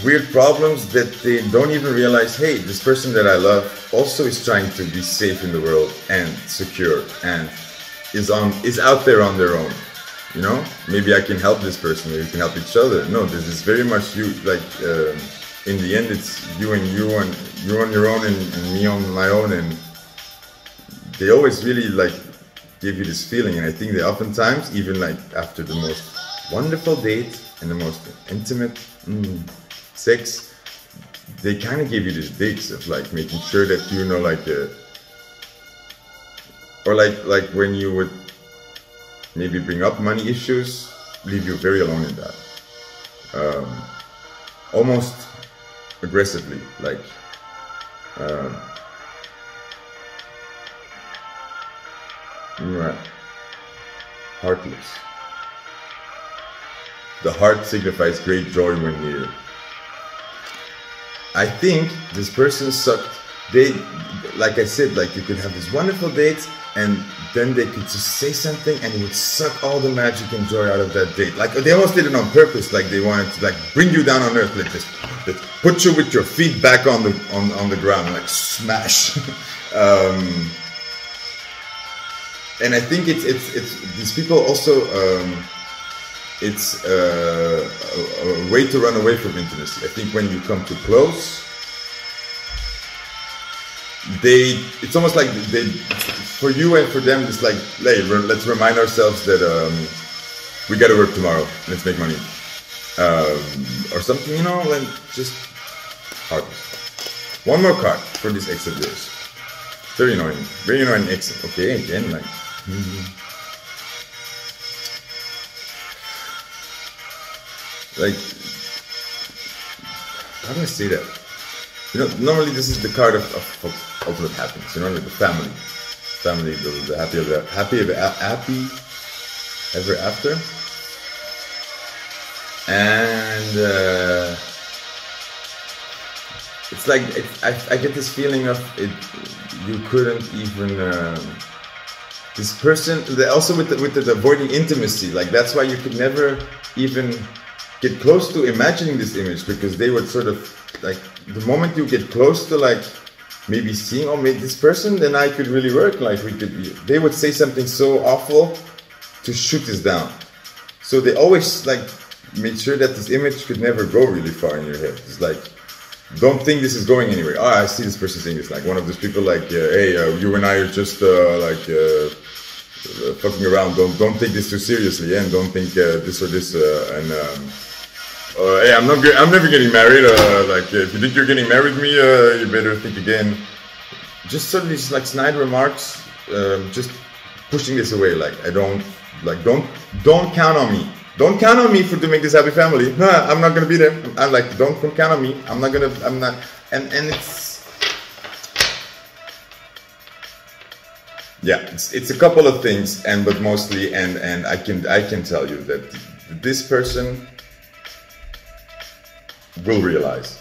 weird problems that they don't even realize, hey, this person that I love also is trying to be safe in the world and secure and is out there on their own, you know. Maybe I can help this person, maybe we can help each other. No, this is very much you, like in the end it's you and you on your own and me on my own, and they always really like give you this feeling. And I think they oftentimes, even like after the most wonderful date and the most intimate sex, they kind of give you these dates of like making sure that you know, like or like when you would maybe bring up money issues, leave you very alone in that. Almost aggressively, like right. Heartless. The heart signifies great joy when near. I think this person sucked. They, like I said, like you could have these wonderful dates, and then they could just say something and it would suck all the magic and joy out of that date. Like they almost did it on purpose. Like they wanted to like bring you down on earth, like just put you with your feet back on the ground, like smash. And I think it's these people also. It's a way to run away from intimacy. I think when you come too close, it's almost like for you and for them, it's like, hey, let's remind ourselves that we got to work tomorrow. Let's make money, or something, you know, like just hard. One more card for this ex of yours. Very annoying ex. Okay, again, like. Like, how do I say that? You know, normally this is the card of ultimate happiness. You know, like the family, the happy ever after. And it's like I get this feeling of it. You couldn't even this person. Also with the avoiding intimacy. Like that's why you could never even get close to imagining this image, because they would sort of like the moment you get close to like maybe seeing, oh, maybe this person, then I could really work. Like they would say something so awful to shoot this down. So they always like made sure that this image could never go really far in your head. It's like, don't think this is going anywhere. Oh, I see this person saying this, like one of those people like, hey, you and I are just fucking around. Don't take this too seriously, and don't think this or this hey, I'm never getting married. Like, if you think you're getting married with me, you better think again. Just sort of these like snide remarks, just pushing this away. Like, don't count on me. Don't count on me to make this happy family. I'm not gonna be there. I'm like, don't count on me. I'm not. And it's. Yeah, it's a couple of things, but mostly, and I can tell you that this person will realize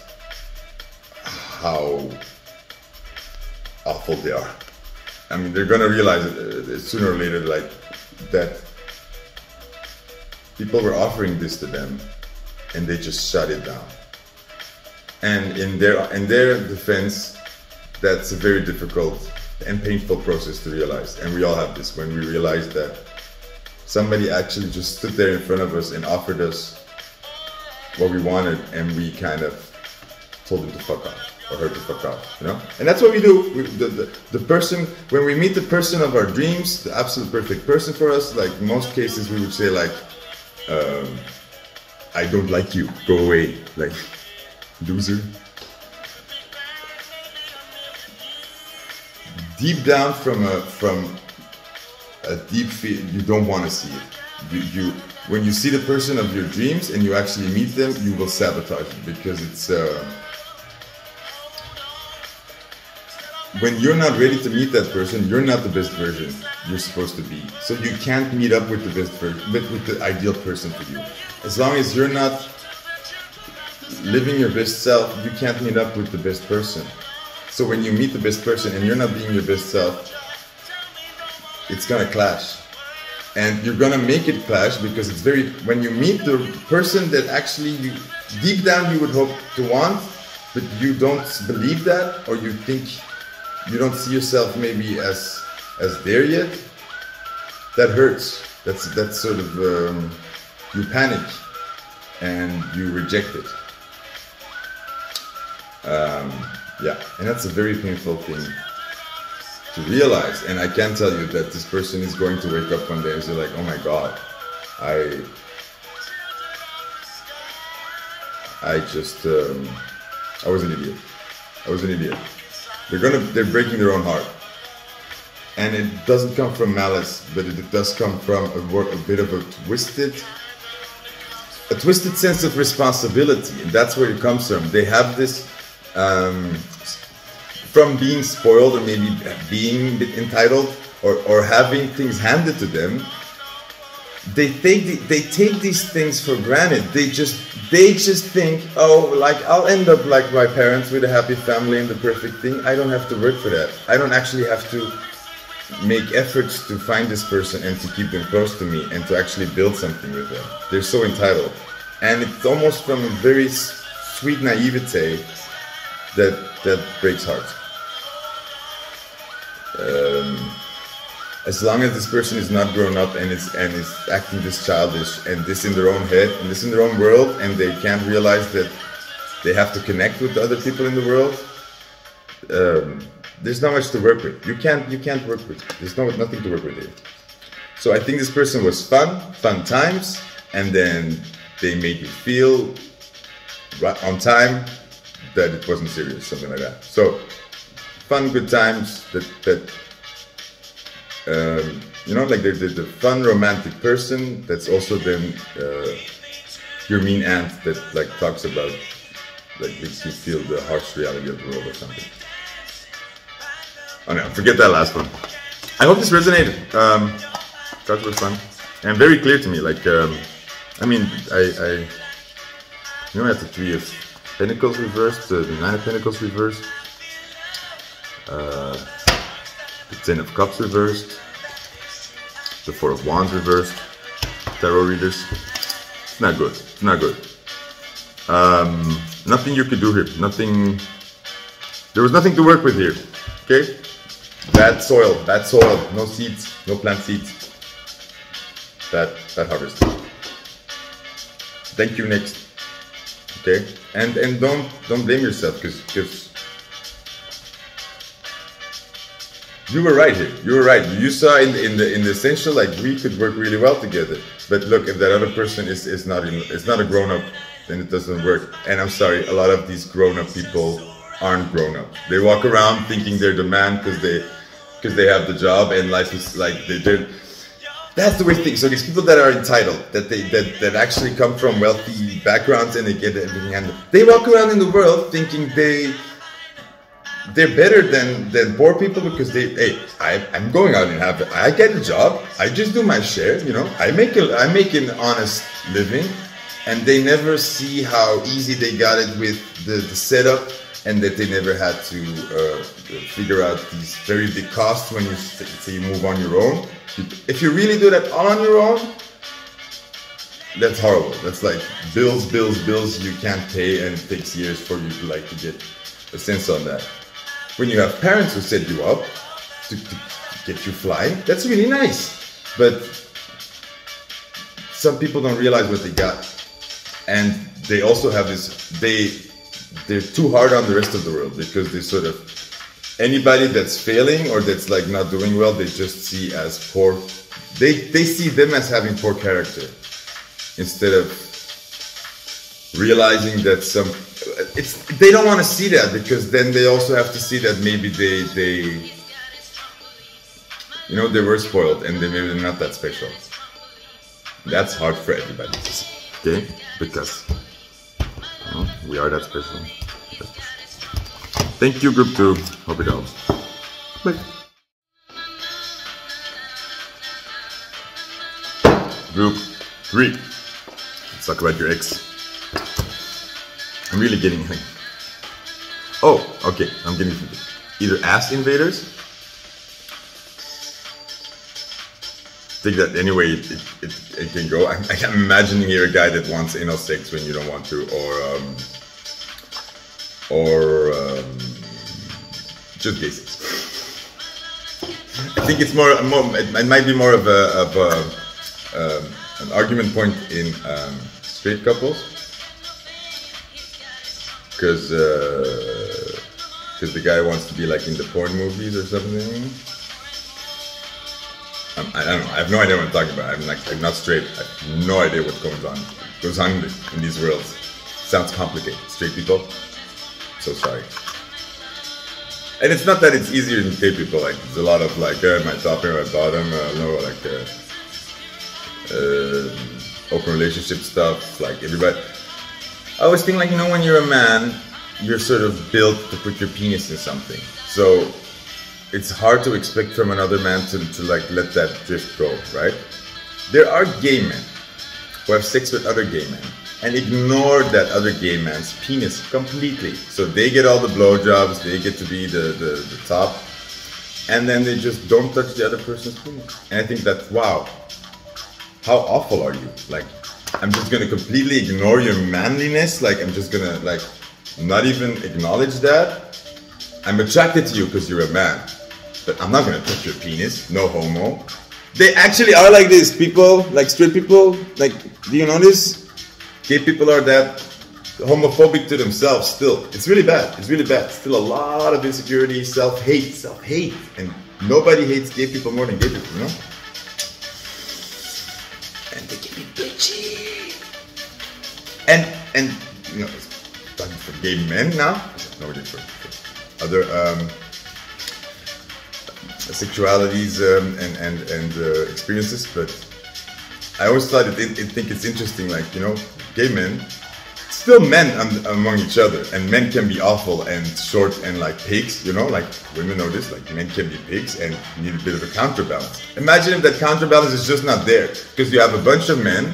how awful they are. I mean, they're gonna realize it sooner or later, like that people were offering this to them, and they just shut it down. And in their defense, that's a very difficult and painful process to realize. And we all have this, when we realize that somebody actually just stood there in front of us and offered us what we wanted, and we kind of told them to fuck off, or her to fuck off, you know? And that's what we do. The person, when we meet the person of our dreams, the absolute perfect person for us, like in most cases we would say like, I don't like you, go away, like, loser. Deep down from a deep feel, you don't want to see it. When you see the person of your dreams and you actually meet them, you will sabotage it, because it's when you're not ready to meet that person, you're not the best version you're supposed to be. So you can't meet up with the best version, with the ideal person for you. As long as you're not living your best self, you can't meet up with the best person. So when you meet the best person and you're not being your best self, it's gonna clash. And you're gonna make it clash, because it's when you meet the person that actually deep down you would hope to want, but you don't believe that, or you think you don't see yourself maybe as there yet, that hurts. That's sort of, you panic and you reject it. Yeah, and that's a very painful thing to realize. And I can tell you that this person is going to wake up one day and say like, oh my God, I was an idiot. I was an idiot. They're breaking their own heart. And it doesn't come from malice, but it does come from a bit of a twisted sense of responsibility. And that's where it comes from. They have this, from being spoiled, or maybe being a bit entitled, or having things handed to them. They take these things for granted. They just think, oh, like, I'll end up like my parents with a happy family and the perfect thing. I don't have to work for that. I don't actually have to make efforts to find this person and to keep them close to me and to actually build something with them. They're so entitled. And it's almost from a very sweet naivete that breaks hearts. As long as this person is not grown up and is acting this childish and this in their own head and this in their own world, and they can't realize that they have to connect with the other people in the world, there's not much to work with. You can't work with. There's nothing to work with here. So I think this person was fun times, and then they made you feel right on time, that it wasn't serious, something like that. So fun, good times. You know, like the fun, romantic person. That's also then your mean aunt that like talks about, like, makes you feel the harsh reality of the world or something. Oh no, forget that last one. I hope this resonated. Cards were fun and very clear to me. Like, I mean, I you know, I had the 3 of Pentacles reversed, the 9 of Pentacles reversed, the 10 of Cups reversed, the 4 of Wands reversed. Tarot readers, it's not good. It's not good. Nothing you could do here. Nothing. There was nothing to work with here. Okay. Bad soil. Bad soil. No seeds. No plant seeds. Bad harvest. Thank you. Next. Okay. And don't blame yourself because you were right here. You were right. You saw in the essential, like, we could work really well together. But look, if that other person is not a grown up, then it doesn't work. And I'm sorry, a lot of these grown up people aren't grown up. They walk around thinking they're the man because they have the job, and life is like they're. That's the weird thing. So these people that are entitled, that actually come from wealthy backgrounds and they get everything handled, they walk around in the world thinking they're better than poor people because I'm going out and I get a job, I just do my share, you know, I make an honest living, and they never see how easy they got it with the setup, and that they never had to figure out these very big costs when you say you move on your own. If you really do that all on your own, that's horrible. That's like bills you can't pay, and it takes years for you to get a sense on that. When you have parents who set you up to get you flying, that's really nice. But some people don't realize what they got. And they also have this, they're too hard on the rest of the world, because they sort of, anybody that's failing or that's like not doing well, they just see as poor. They see them as having poor character, instead of realizing that they don't want to see that, because then they also have to see that maybe they you know, they were spoiled and maybe they're not that special. That's hard for everybody to see, okay? Because we are that special. Thank you, group 2. Hope it helps. Bye. Group 3. Let's talk about your ex. I'm really getting like, oh, okay, I'm getting either ass invaders. Think that anyway it can go. I'm imagining here a guy that wants anal sex when you don't want to, or just gay sex. I think it's more it might be more of an argument point in straight couples. Because the guy wants to be like in the porn movies or something. I don't know. I have no idea what I'm talking about. I'm not straight. I have no idea what goes on in these worlds. Sounds complicated. Straight people. So sorry. And it's not that it's easier than gay people. Like, there's a lot of like my top and my bottom. Open relationship stuff. Like everybody. I always think, like, you know, when you're a man, you're sort of built to put your penis in something. So it's hard to expect from another man to like let that drift go, right? There are gay men who have sex with other gay men and ignore that other gay man's penis completely. So they get all the blowjobs, they get to be the top, and then they just don't touch the other person's penis. And I think that, wow, how awful are you? Like, I'm just gonna completely ignore your manliness. Like, I'm just gonna like not even acknowledge that. I'm attracted to you because you're a man, but I'm not gonna touch your penis. No homo. They actually are like this. People, like straight people, like, do you notice? Gay people are that homophobic to themselves still. It's really bad. It's really bad. Still a lot of insecurity, self-hate, and nobody hates gay people more than gay people, you know? And they can be bitchy. And you know, talking for gay men now. No, for other sexualities and experiences, but I always thought think it's interesting, like, you know, gay men, still men among each other, and men can be awful and short and like pigs, you know, like women know this, like men can be pigs and need a bit of a counterbalance. Imagine if that counterbalance is just not there, because you have a bunch of men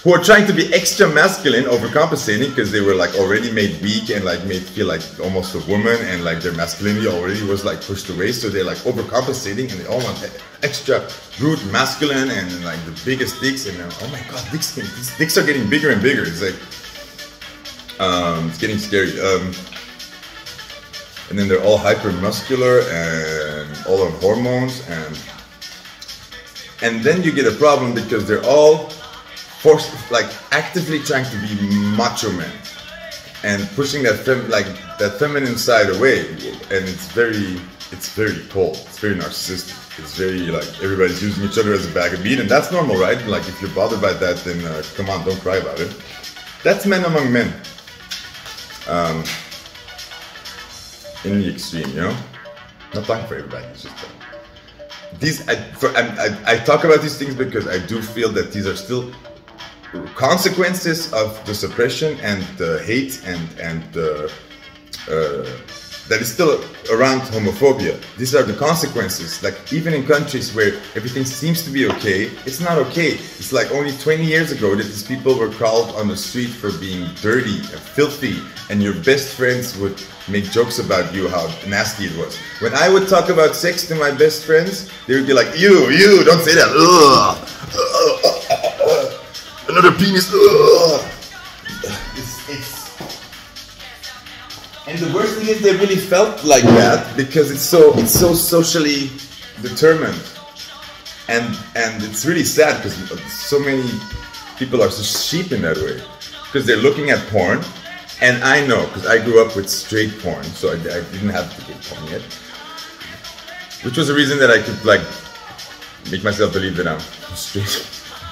who are trying to be extra masculine, overcompensating, because they were like already made weak and like made feel like almost a woman, and like their masculinity already was like pushed away, so they're like overcompensating and they all want extra rude masculine and like the biggest dicks, and oh my god, these dicks are getting bigger and bigger. It's like, it's getting scary. And then they're all hyper muscular and all on hormones, and then you get a problem because they're all like actively trying to be macho men and pushing that feminine side away, and it's very cold. It's very narcissistic. It's very like everybody's using each other as a bag of meat, and that's normal, right? Like if you're bothered by that, then come on, don't cry about it. That's men among men. In the extreme, you know. Not talking for everybody. It's just I talk about these things because I do feel that these are still consequences of the suppression and the hate and that is still around homophobia. These are the consequences. Like even in countries where everything seems to be okay, it's not okay. It's like only 20 years ago that these people were called on the street for being dirty and filthy, and your best friends would make jokes about you, how nasty it was. When I would talk about sex to my best friends, they would be like, you, don't say that. Ugh. Another penis. And the worst thing is they really felt like that because it's so socially determined, and it's really sad because so many people are so sheep in that way because they're looking at porn, and I know because I grew up with straight porn, so I didn't have to get porn yet, which was the reason that I could like make myself believe that I'm straight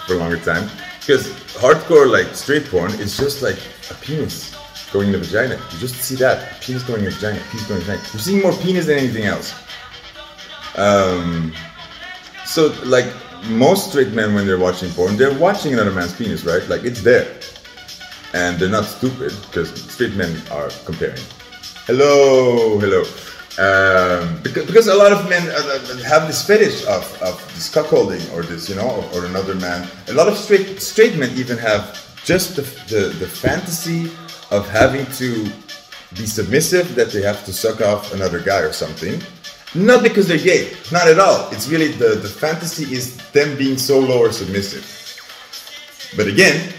for a longer time. Because hardcore, like, straight porn is just like a penis going in the vagina. You just see that. A penis going in the vagina, penis going in the vagina. You're seeing more penis than anything else. So, like, most straight men, when they're watching porn, they're watching another man's penis, right? Like, it's there. And they're not stupid, because straight men are comparing. Hello. Because a lot of men have this fetish of this cuckolding or this, you know, or another man. A lot of straight men even have just the fantasy of having to be submissive, that they have to suck off another guy or something. Not because they're gay, not at all. It's really the fantasy is them being so low or submissive. But again,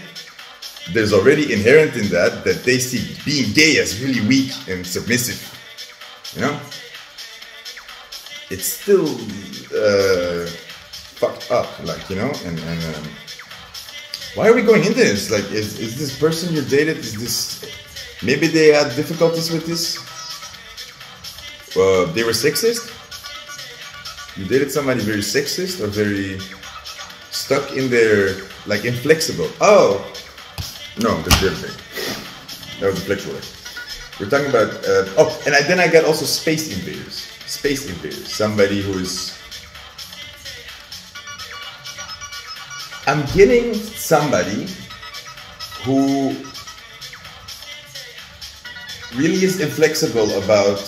there's already inherent in that they see being gay as really weak and submissive. You know, it's still fucked up, like, you know, and why are we going into this? Like, is this person you dated, is this, maybe they had difficulties with this? They were sexist? You dated somebody very sexist or very stuck in their, like, inflexible? Oh, no, that's the other thing. That was inflexible. We're talking about, then I got also Space Invaders. Space Invaders. Somebody who is... I'm getting somebody who really is inflexible about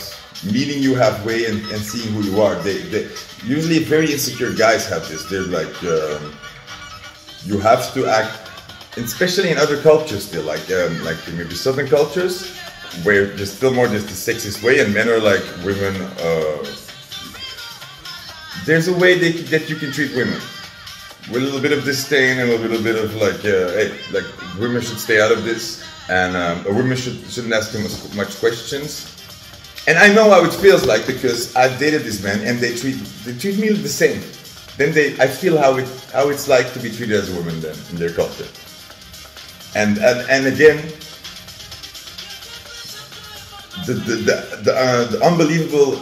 meeting you halfway and seeing who you are. They usually very insecure guys have this. They're like, you have to act, especially in other cultures still, like maybe Southern cultures, where there's still more this sexist way, and men are like women. There's a way that you can treat women with a little bit of disdain and a little bit of like, hey, like women should stay out of this, and women shouldn't ask too much questions. And I know how it feels like because I've dated these men and they treat me the same. Then I feel how it's like to be treated as a woman then in their culture. And again, the unbelievable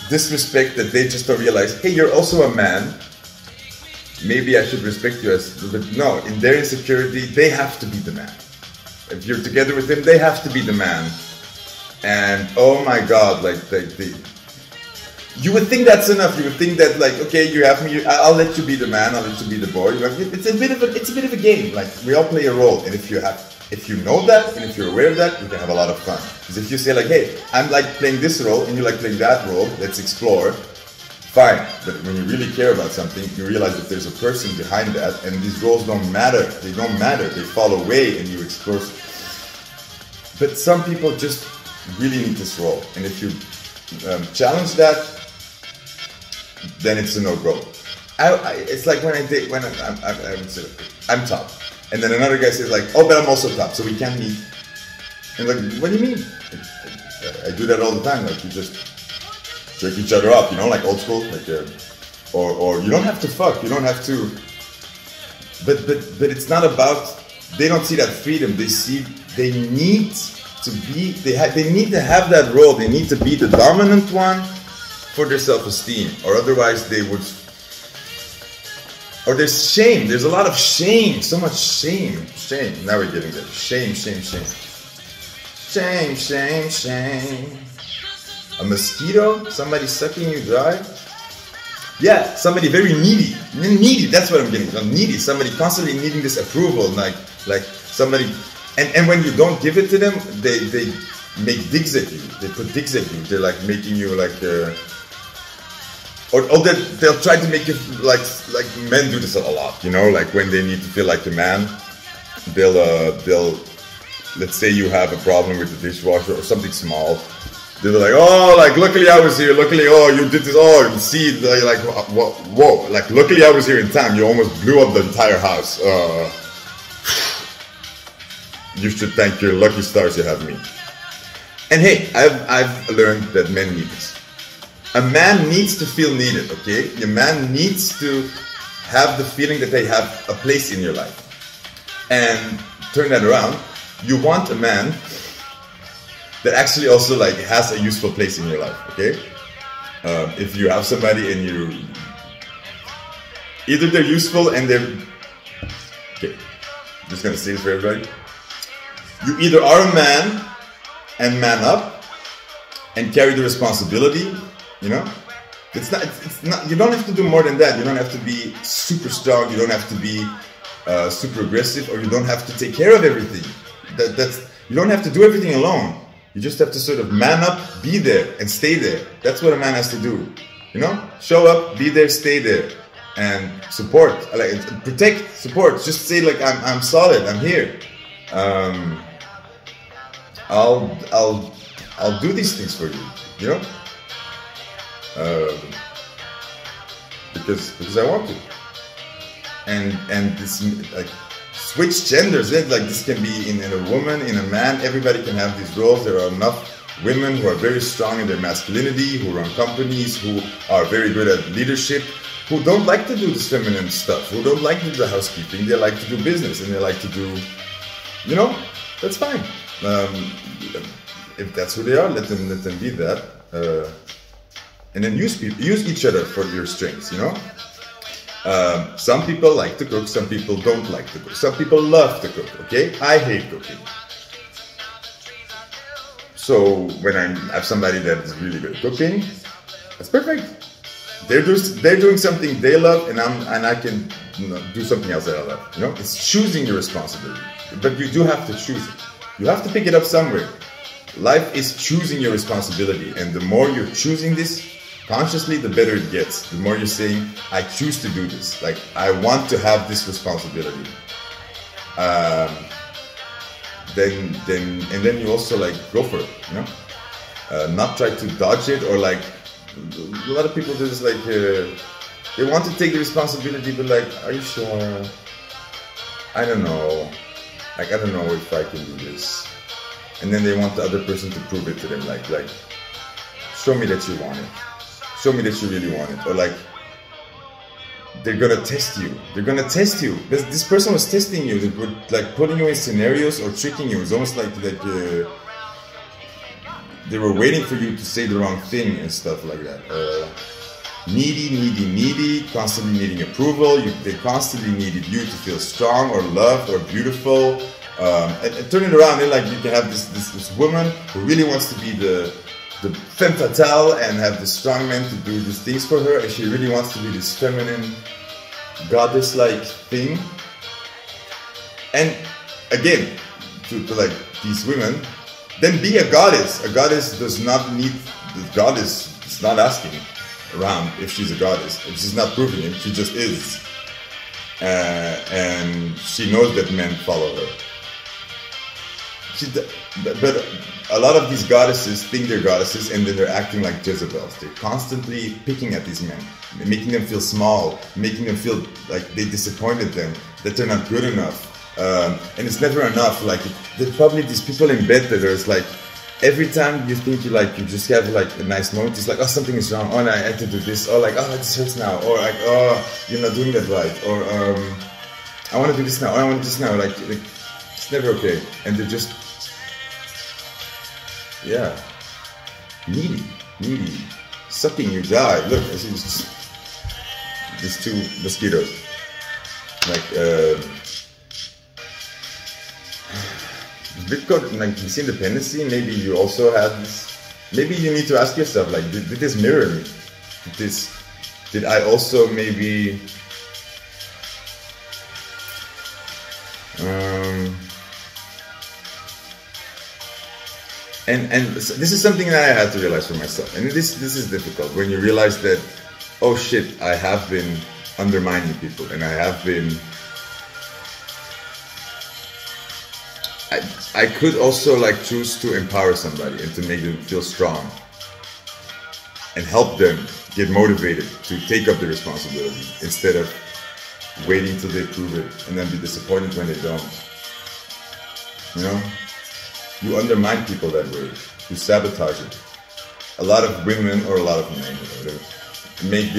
disrespect that they just don't realize, hey, you're also a man, maybe I should respect you as, but no, in their insecurity, they have to be the man. if you're together with him, they have to be the man. And oh my God, like you would think that's enough. You would think that, like, okay, you have me. I'll let you be the man. I'll let you be the boy. It's a bit of a game. Like, we all play a role, and if you know that, and if you're aware of that, you can have a lot of fun. Because if you say like, hey, I'm like playing this role, and you like playing that role, let's explore. Fine. But when you really care about something, you realize that there's a person behind that, and these roles don't matter. They don't matter. They fall away, and you explore. But some people just really need this role, and if you challenge that, then it's a no-go. It's like when I would say, I'm top, and then another guy says like, oh, but I'm also top, so we can't meet. And like, what do you mean? I do that all the time. Like, you just jerk each other up, you know, like old school, like, or you don't have to fuck, you don't have to. But it's not about. They don't see that freedom. They see they need to be. They need to have that role. They need to be the dominant one for their self-esteem, or otherwise they would. Or there's shame. There's a lot of shame. So much shame. Shame. Now we're getting there. Shame. Shame. Shame. Shame. Shame. Shame. A mosquito? Somebody sucking you dry? Yeah, somebody very needy. Needy. That's what I'm getting. I'm needy. Somebody constantly needing this approval, like somebody. And when you don't give it to them, they make digs at you. They put digs at you. They're like making you like. Or they'll try to make you like men do this a lot, you know, like when they need to feel like a man, they'll let's say you have a problem with the dishwasher or something small, they'll be like, oh, like luckily I was here, luckily, oh, you did this, oh, you see, they're like, whoa, like luckily I was here in time, you almost blew up the entire house. You should thank your lucky stars you have me. And hey, I've learned that men need this. A man needs to feel needed, okay? A man needs to have the feeling that they have a place in your life. And turn that around, you want a man that actually also like has a useful place in your life, okay? If you have somebody and you... Either they're useful and they're... Okay, I'm just gonna say this for everybody. You either are a man and man up and carry the responsibility. You know, it's not. You don't have to do more than that. You don't have to be super strong. You don't have to be super aggressive, or you don't have to take care of everything. You don't have to do everything alone. You just have to sort of man up, be there, and stay there. That's what a man has to do. You know, show up, be there, stay there, and support, like protect, support. Just say like I'm solid. I'm here. I'll do these things for you. You know. Because I want to, and this like switch genders. Like this can be in a woman, in a man. Everybody can have these roles. There are enough women who are very strong in their masculinity, who run companies, who are very good at leadership, who don't like to do this feminine stuff, who don't like to do the housekeeping. They like to do business, and they like to do, you know, that's fine. If that's who they are, let them be that. And then use each other for your strengths, you know? Some people like to cook, some people don't like to cook. Some people love to cook, okay? I hate cooking. So when I have somebody that is really good at cooking, that's perfect. They're doing something they love, and I can do something else that I love, you know? It's choosing your responsibility. But you do have to choose it. You have to pick it up somewhere. Life is choosing your responsibility, and the more you're choosing this consciously, the better it gets. The more you're saying, I choose to do this. Like, I want to have this responsibility. Then you also like go for it, you know? Not try to dodge it, or like, a lot of people do this, like, they want to take the responsibility, but like, are you sure? I don't know. Like, I don't know if I can do this. And then they want the other person to prove it to them, like, show me that you want it. Show me that you really want it. Or like, they're gonna test you. They're gonna test you. This person was testing you. They were like putting you in scenarios or tricking you. It's almost like they were waiting for you to say the wrong thing and stuff like that. Needy, constantly needing approval. They constantly needed you to feel strong or loved or beautiful. And turn it around, and like you can have this woman who really wants to be the femme fatale and have the strong man to do these things for her, and she really wants to be this feminine, goddess-like thing. And again, to like these women, then be a goddess. A goddess does not need, the goddess is not asking around if she's a goddess. If she's not proving it, she just is. And she knows that men follow her. But a lot of these goddesses think they're goddesses, and then they're acting like Jezebels. They're constantly picking at these men, making them feel small, making them feel like they disappointed them, that they're not good enough. And it's never enough. Like, there's probably these people in bed that are like, every time you think you just have like a nice moment, it's like, oh, something is wrong. Oh, no, I had to do this. Or like, oh, this hurts now. Or like, oh, you're not doing that right. Or I want to do this now. Or I want to do this now. Like it's never okay. And they're just, yeah, needy, sucking you dry. Look, I see these two mosquitoes. Like, like this independency, maybe you also have this. Maybe you need to ask yourself, like, did this mirror me? Did I also maybe and this is something that I had to realize for myself, and this is difficult when you realize that, oh shit, I have been undermining people, and I have been. I could also like choose to empower somebody and to make them feel strong and help them get motivated to take up the responsibility instead of waiting till they prove it and then be disappointed when they don't. You know? You undermine people that way. You sabotage it. A lot of women, or a lot of men, whatever, make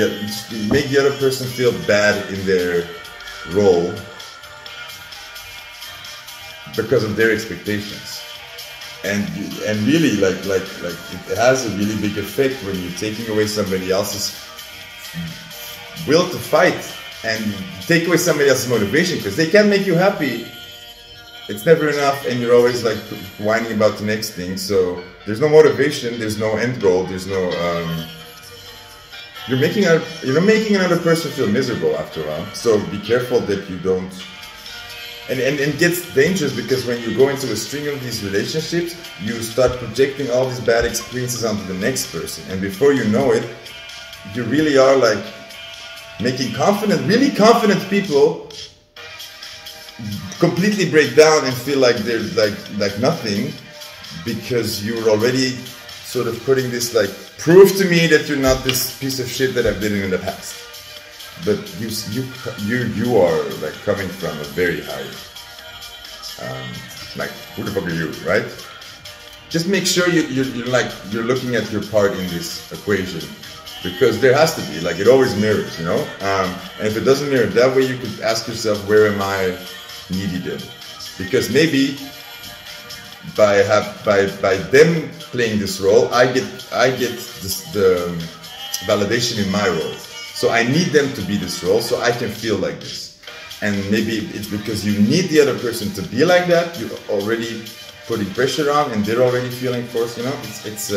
the other person feel bad in their role because of their expectations, and really like it has a really big effect when you're taking away somebody else's will to fight and take away somebody else's motivation, because they can't make you happy. It's never enough, and you're always like whining about the next thing. So there's no motivation, there's no end goal, there's no you're making another person feel miserable after a while. So be careful that you don't. And it gets dangerous, because when you go into a string of these relationships, you start projecting all these bad experiences onto the next person. And before you know it, you really are like making really confident people completely break down and feel like they're like nothing, because you're already sort of putting this like, prove to me that you're not this piece of shit that I've been in the past. But you are like coming from a very high, like, who the fuck are you, right? Just make sure you're looking at your part in this equation, because there has to be, like, it always mirrors, you know. And if it doesn't mirror that way, you could ask yourself, where am I needy then? Because maybe by them playing this role, I get the validation in my role. So I need them to be this role so I can feel like this. And maybe it's because you need the other person to be like that, you're already putting pressure on and they're already feeling forced, you know? It's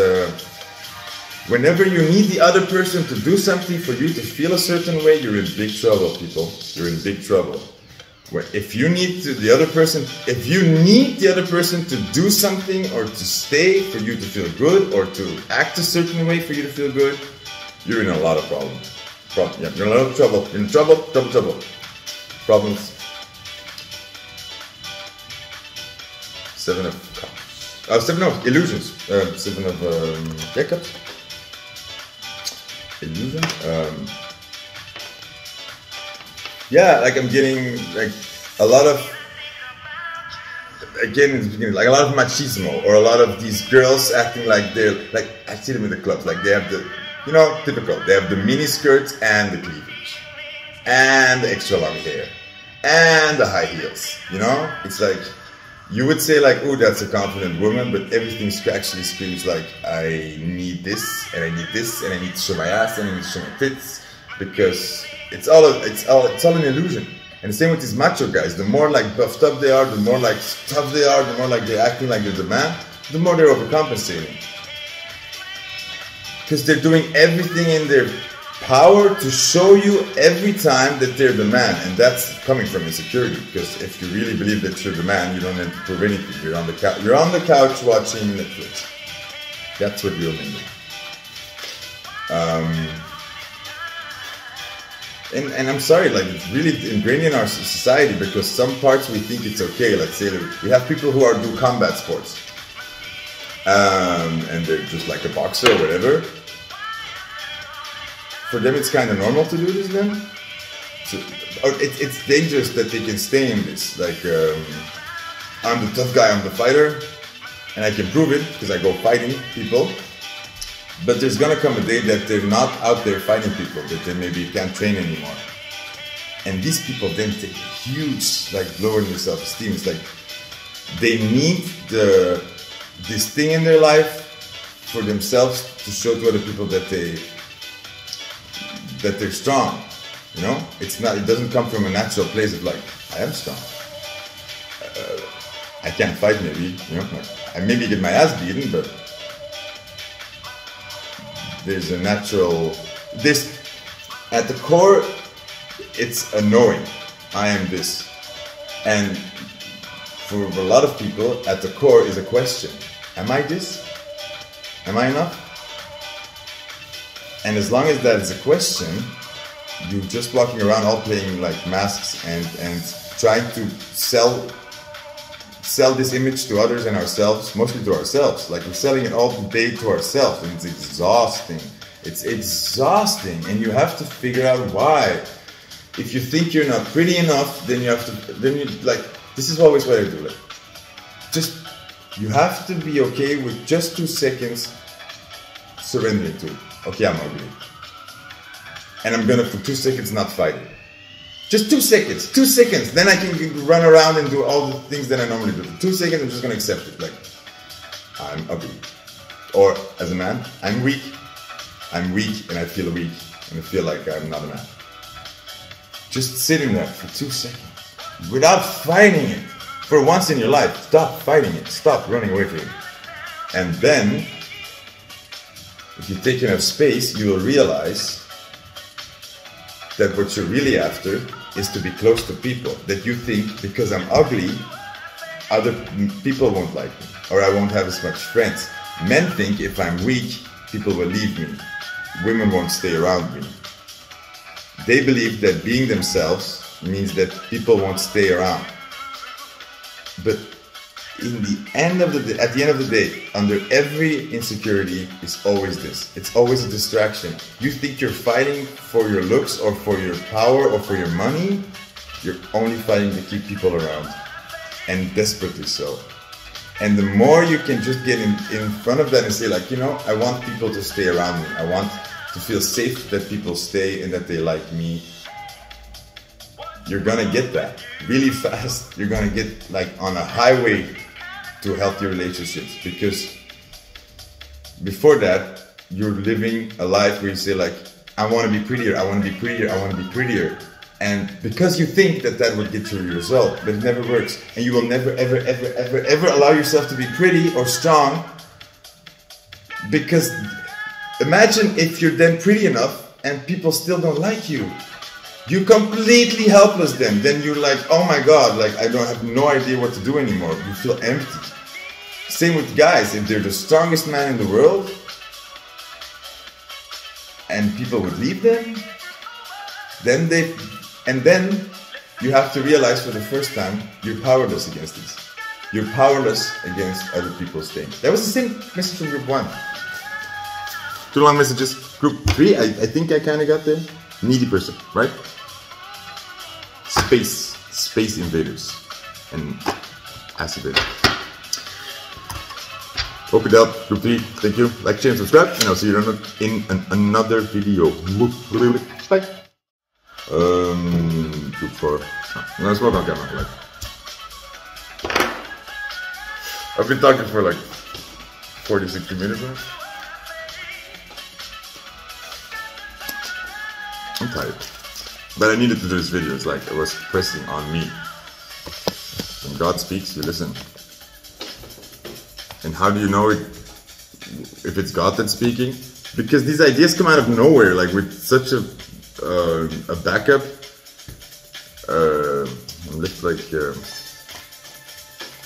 whenever you need the other person to do something for you to feel a certain way, you're in big trouble, people. You're in big trouble. If you need the other person to do something or to stay for you to feel good, or to act a certain way for you to feel good, you're in a lot of problems. Yeah, you're in a lot of trouble. You're in trouble. Problems. 7 of cups. 7 of illusions. 7 of cups. Illusion. Yeah, like I'm getting like a lot of, again in the beginning, like a lot of machismo, or a lot of these girls acting like they're like, I see them in the clubs, like they have the, you know, typical. They have the mini skirts and the cleavage, and the extra long hair, and the high heels. You know, it's like you would say like, oh, that's a confident woman, but everything actually screams like, I need this, and I need this, and I need to show my ass, and I need to show my tits, because it's all an illusion. And the same with these macho guys. The more like buffed up they are, the more like tough they are, the more like they're acting like they're the man, the more they're overcompensating. Because they're doing everything in their power to show you every time that they're the man. And that's coming from insecurity. Because if you really believe that you're the man, you don't have to prove anything. You're on the couch watching Netflix. That's what real men do. And I'm sorry, like, it's really ingrained in our society, because some parts we think it's okay. Let's say we have people who do combat sports, and they're just like a boxer or whatever. For them, it's kind of normal to do this then. So, it's dangerous that they can stay in this. Like, I'm the tough guy, I'm the fighter, and I can prove it because I go fighting people. But there's gonna come a day that they're not out there fighting people, that they maybe can't train anymore. And these people then take a huge, like, lowering their self-esteem. It's like they need this thing in their life for themselves to show to other people that they're strong. You know, it doesn't come from a natural place of like, I am strong. I can't fight maybe, you know, like, I maybe get my ass beaten, but there's a natural, at the core, it's a knowing, I am this. And for a lot of people, at the core is a question. Am I this? Am I enough? And as long as that is a question, you're just walking around all playing like masks and trying to sell this image to others and ourselves, mostly to ourselves. Like, we're selling it all day to ourselves, and it's exhausting. It's exhausting, and you have to figure out why. If you think you're not pretty enough, then this is always what I do. Like, you have to be okay with just 2 seconds surrendering to it. Okay, I'm ugly. And I'm gonna, for 2 seconds, not fight it. Just 2 seconds, 2 seconds. Then I can run around and do all the things that I normally do. For 2 seconds, I'm just gonna accept it. Like, I'm ugly. Or, as a man, I'm weak. I'm weak and I feel weak. And I feel like I'm not a man. Just sit in that for 2 seconds. Without fighting it. For once in your life, stop fighting it. Stop running away from it. And then, if you take enough space, you will realize that what you're really after is to be close to people. That you think, because I'm ugly, other people won't like me, or I won't have as much friends. Men think if I'm weak, people will leave me. Women won't stay around me. They believe that being themselves means that people won't stay around. But at the end of the day, under every insecurity is always this. It's always a distraction. You think you're fighting for your looks or for your power or for your money. You're only fighting to keep people around. And desperately so. And the more you can just get in front of that and say, like, you know, I want people to stay around me. I want to feel safe that people stay and that they like me. You're gonna get that really fast. You're gonna get like on a highway to healthy relationships, because before that you're living a life where you say like, I want to be prettier, I want to be prettier, I want to be prettier, and because you think that would get you a result, but it never works, and you will never ever ever ever ever allow yourself to be pretty or strong, because imagine if you're then pretty enough and people still don't like you. You're completely helpless then. Then you're like, oh my God, like I don't have no idea what to do anymore. You feel empty. Same with guys. If they're the strongest man in the world and people would leave them, then you have to realize for the first time, you're powerless against this. You're powerless against other people staying. That was the same message from group 1. 2 long messages. Group 3, I think I kind of got there. Needy person, right? Space invaders and acid. Hope it helped. Group 3, thank you. Like, share, and subscribe, and I'll see you in another video. Bye. Group 4. No, it's not on camera. Like, I've been talking for like 40-60 minutes now. I'm tired. But I needed to do this video. It's like it was pressing on me. When God speaks, you listen. And how do you know it, if it's God that's speaking? Because these ideas come out of nowhere, like with such a backup. I'm just like, what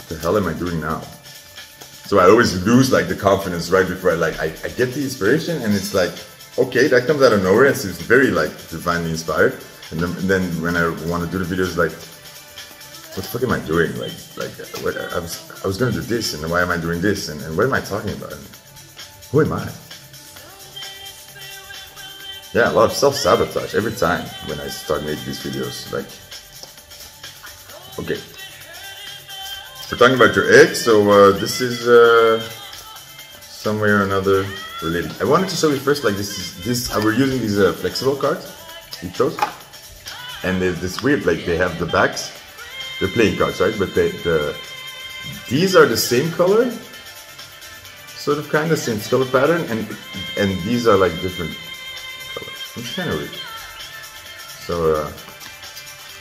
the hell am I doing now? So I always lose like the confidence right before I get the inspiration, and it's like, okay, that comes out of nowhere. It's very like divinely inspired. And then when I want to do the videos, like, what the fuck am I doing? Like I was gonna do this, and why am I doing this? And what am I talking about? And who am I? Yeah, a lot of self-sabotage every time when I start making these videos. Like, okay, we're talking about your egg, so this is some way or another related. I wanted to show you first, like we're using these flexible cards, you chose, and this weird, like they have the backs, they're playing cards, right? But these are the same color, sort of, kind of same color pattern, and these are like different colors. It's kind of weird. So,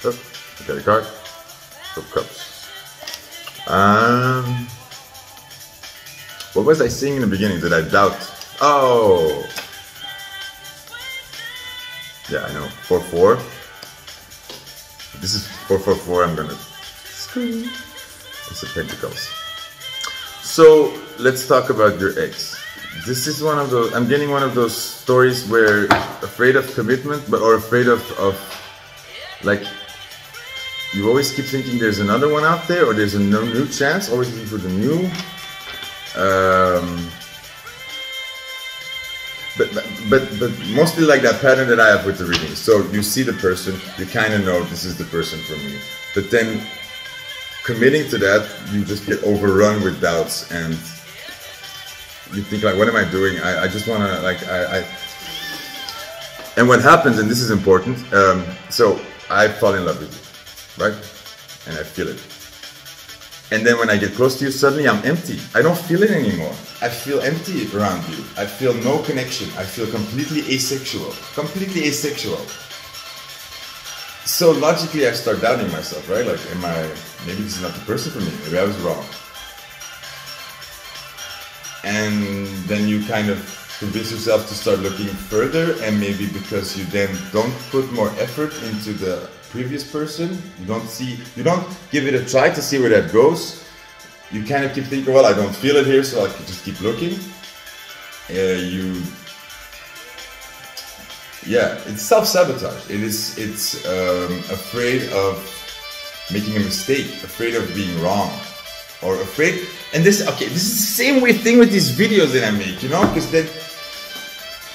I got a card. Of cups. What was I saying in the beginning? Did I doubt? Oh, yeah, I know. 4-4. This is 4-4-4. I'm gonna scream. It's a pentacles. So let's talk about your ex. This is one of those. I'm getting one of those stories where afraid of commitment, or afraid of like. You always keep thinking there's another one out there, or there's a new chance, always looking for the new. But mostly like that pattern that I have with the readings. So you see the person, you kind of know this is the person for me. But then committing to that, you just get overrun with doubts, and you think like, what am I doing? I just want to like, And what happens, and this is important, so I fall in love with you. Right? And I feel it. And then when I get close to you, suddenly I'm empty. I don't feel it anymore. I feel empty around you. I feel no connection. I feel completely asexual. Completely asexual. So logically I start doubting myself, right? Like, maybe this is not the person for me. Maybe I was wrong. And then you kind of convince yourself to start looking further, and maybe because you then don't put more effort into the previous person, you don't give it a try to see where that goes. You kind of keep thinking, well, I don't feel it here, so I can just keep looking. It's self-sabotage. It's afraid of making a mistake, afraid of being wrong, or afraid. And this is the same weird thing with these videos that I make, you know, because then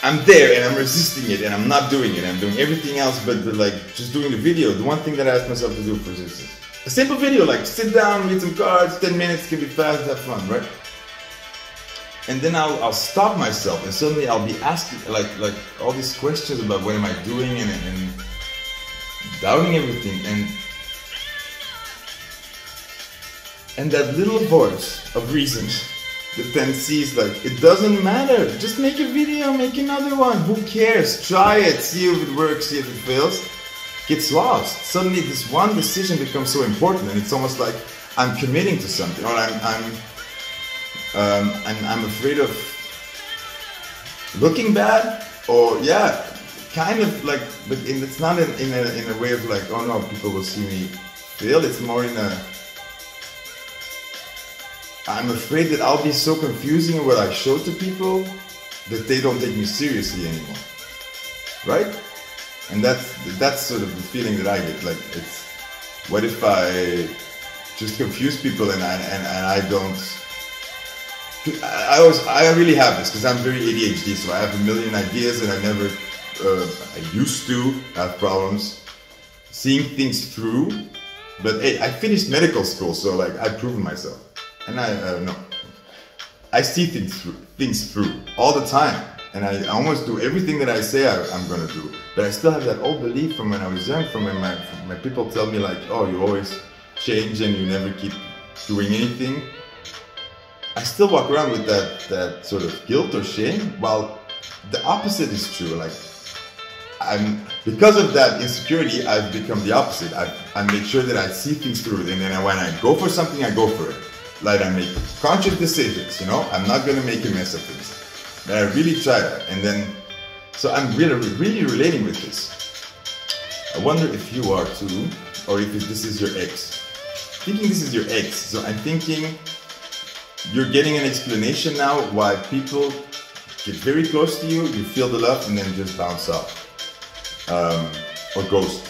I'm there and I'm resisting it and I'm not doing it. I'm doing everything else but like just doing the video. The one thing that I asked myself to do for resistance. A simple video, like sit down, read some cards, 10 minutes, can be fast, have fun, right? And then I'll stop myself, and suddenly I'll be asking like all these questions about what am I doing, and doubting everything, and that little voice of reason that then sees like, it doesn't matter, just make a video, make another one, who cares, try it, see if it works, see if it fails, gets lost. Suddenly this one decision becomes so important, and it's almost like I'm committing to something, or I'm afraid of looking bad, or kind of like, but it's not in a way of like, oh no, people will see me fail. It's more in a, I'm afraid that I'll be so confusing in what I show to people that they don't take me seriously anymore, right? And that's sort of the feeling that I get. Like, it's, what if I just confuse people and I don't. I really have this because I'm very ADHD, so I have a million ideas and I used to have problems seeing things through. But hey, I finished medical school, so like I've proven myself, and I see things through all the time, and I almost do everything that I say I'm gonna do. But I still have that old belief from when I was young, from when my people tell me like, oh, you always change and you never keep doing anything. I still walk around with that sort of guilt or shame, while the opposite is true. Like, because of that insecurity, I've become the opposite. I make sure that I see things through, and then when I go for something, I go for it. Like, I make conscious decisions, you know? I'm not gonna make a mess of things. And I really try that, and then, so I'm really relating with this. I wonder if you are too, or if this is your ex. Thinking this is your ex, so I'm thinking you're getting an explanation now why people get very close to you, you feel the love, and then just bounce off. Or ghost.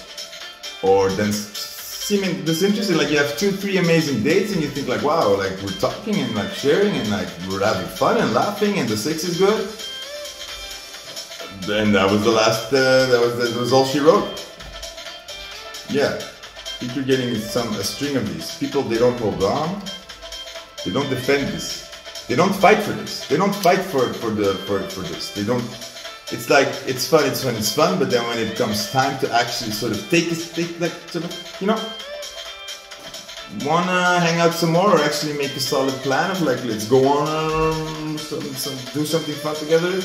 Or then seeming disinterested, like you have 2-3 amazing dates and you think like, wow, like we're talking and like sharing and like we're having fun and laughing and the sex is good. Then that was the last, that was all she wrote. Yeah, I think you're getting a string of these. People, they don't hold on, they don't defend this. They don't fight for this. They don't fight for this. They don't, it's like, it's fun, but then when it comes time to actually sort of take like, sort of, you know, wanna hang out some more or actually make a solid plan of like, let's go on, do something fun together,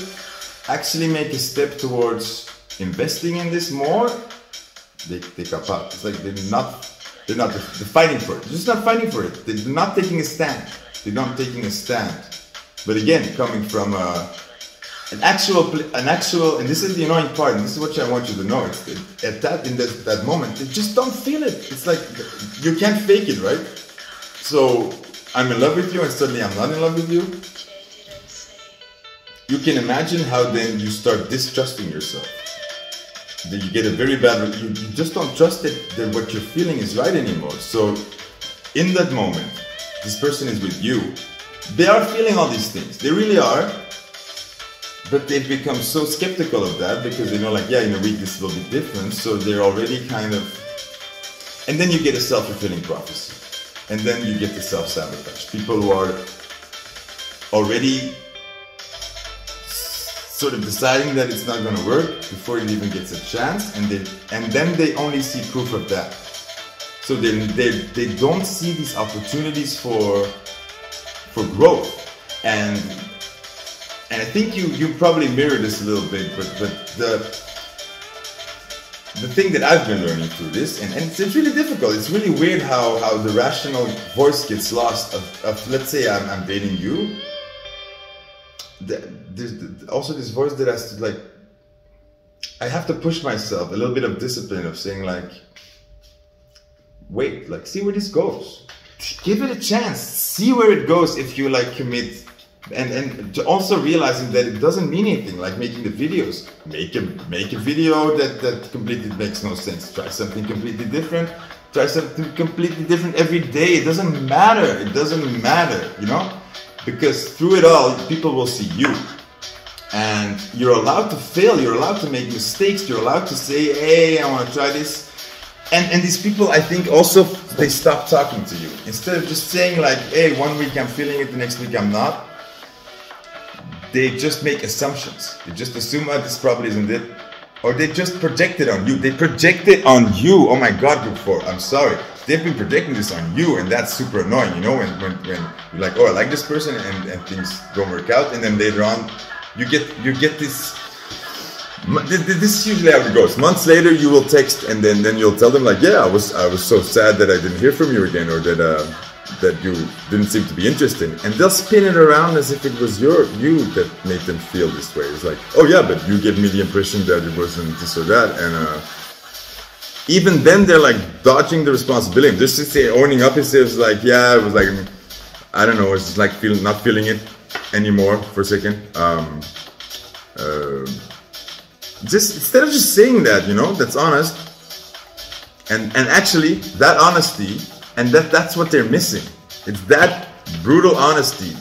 actually make a step towards investing in this more, they cap out. It's like they're fighting for it. They're just not fighting for it. They're not taking a stand. They're not taking a stand. But again, coming from an actual, and this is the annoying part, and this is what I want you to know. It's in that moment, they just don't feel it. It's like you can't fake it, right? So I'm in love with you, and suddenly I'm not in love with you. You can imagine how then you start distrusting yourself. That you get a very bad. You just don't trust that what you're feeling is right anymore. So in that moment, this person is with you. They are feeling all these things. They really are. But they've become so skeptical of that because they know like, yeah, in a week this will be different. So they're already kind of, and then you get a self-fulfilling prophecy. And then you get the self-sabotage. People who are already sort of deciding that it's not going to work before it even gets a chance, and then they only see proof of that. So they don't see these opportunities for growth, and I think you probably mirror this a little bit, but the thing that I've been learning through this, and it's really difficult. It's really weird how the rational voice gets lost. Of let's say I'm dating you. There's also this voice that has to like, I have to push myself, a little bit of discipline of saying like, wait, like see where this goes. Give it a chance, see where it goes if you like commit, and also realizing that it doesn't mean anything, like making the videos. Make a video that completely makes no sense. Try something completely different. Try something completely different every day. It doesn't matter. It doesn't matter, you know? Because through it all, people will see you. And you're allowed to fail, you're allowed to make mistakes, you're allowed to say, hey, I want to try this. And these people, I think also, they stop talking to you. Instead of just saying like, hey, 1 week I'm feeling it, the next week I'm not. They just make assumptions. They just assume, oh, this probably isn't it. Or they just project it on you. They project it on you. Oh my God, Group 4, I'm sorry. They've been projecting this on you, and that's super annoying, you know, when you're like, oh, I like this person, and things don't work out, and then later on, you get this. This is usually how it goes. Months later, you will text, and then you'll tell them like, yeah, I was so sad that I didn't hear from you again, or that you didn't seem to be interested, and they'll spin it around as if it was you that made them feel this way. It's like, oh yeah, but you gave me the impression that it wasn't this or that, and even then they're like dodging the responsibility. Just to say, owning up, it says like, yeah, it was like, I don't know, it's just like not feeling it anymore for a second. Just instead of just saying that, you know, that's honest, and actually that honesty, and that's what they're missing. It's that brutal honesty.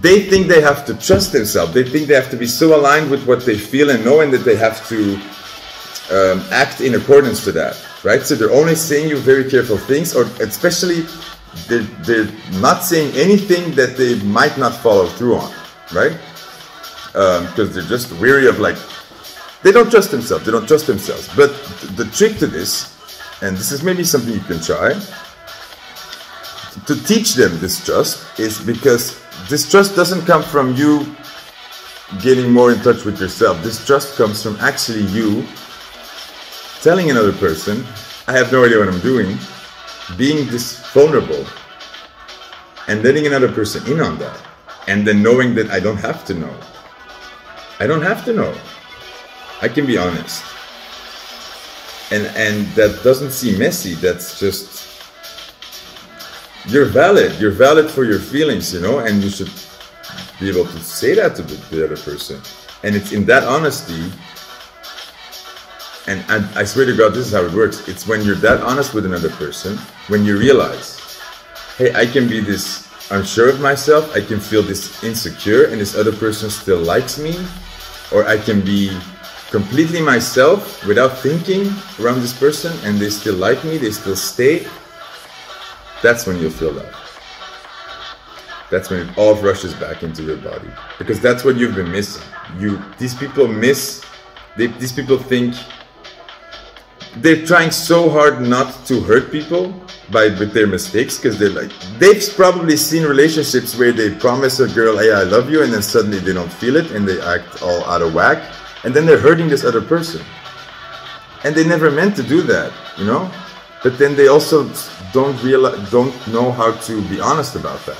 They think they have to trust themselves. They think they have to be so aligned with what they feel and knowing that they have to act in accordance to that, right? So they're only saying you very careful things, or especially they're not saying anything that they might not follow through on, right? Because they're just weary of like, they don't trust themselves. They don't trust themselves. But the trick to this, and this is maybe something you can try, to teach them this trust, is because this trust doesn't come from you getting more in touch with yourself. This trust comes from actually you telling another person, I have no idea what I'm doing, being this vulnerable, and letting another person in on that. And then knowing that I don't have to know. I don't have to know. I can be honest. And that doesn't seem messy. That's just, you're valid. You're valid for your feelings, you know, and you should be able to say that to the other person. And it's in that honesty, and I swear to God, this is how it works. It's when you're that honest with another person, when you realize, hey, I can be this unsure of myself, I can feel this insecure, and this other person still likes me, or I can be completely myself without thinking around this person, and they still like me, they still stay. That's when you'll feel that. That's when it all rushes back into your body, because that's what you've been missing. These people think they're trying so hard not to hurt people with their mistakes, because they've probably seen relationships where they promise a girl, hey, I love you, and then suddenly they don't feel it and they act all out of whack, and then they're hurting this other person, and they never meant to do that, you know. But then they also don't know how to be honest about that,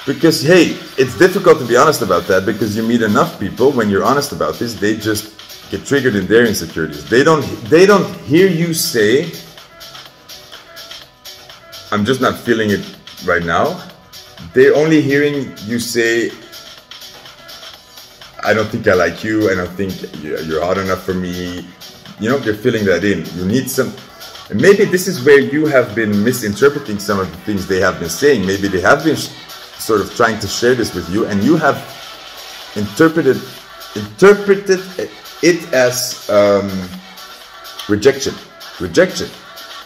because hey, it's difficult to be honest about that, because you meet enough people when you're honest about this, they just get triggered in their insecurities. They don't hear you say, I'm just not feeling it right now. They're only hearing you say, I don't think I like you, I don't think you're hot enough for me. You know, they're filling that in. You need some, and maybe this is where you have been misinterpreting some of the things they have been saying. Maybe they have been sort of trying to share this with you, and you have interpreted it as rejection.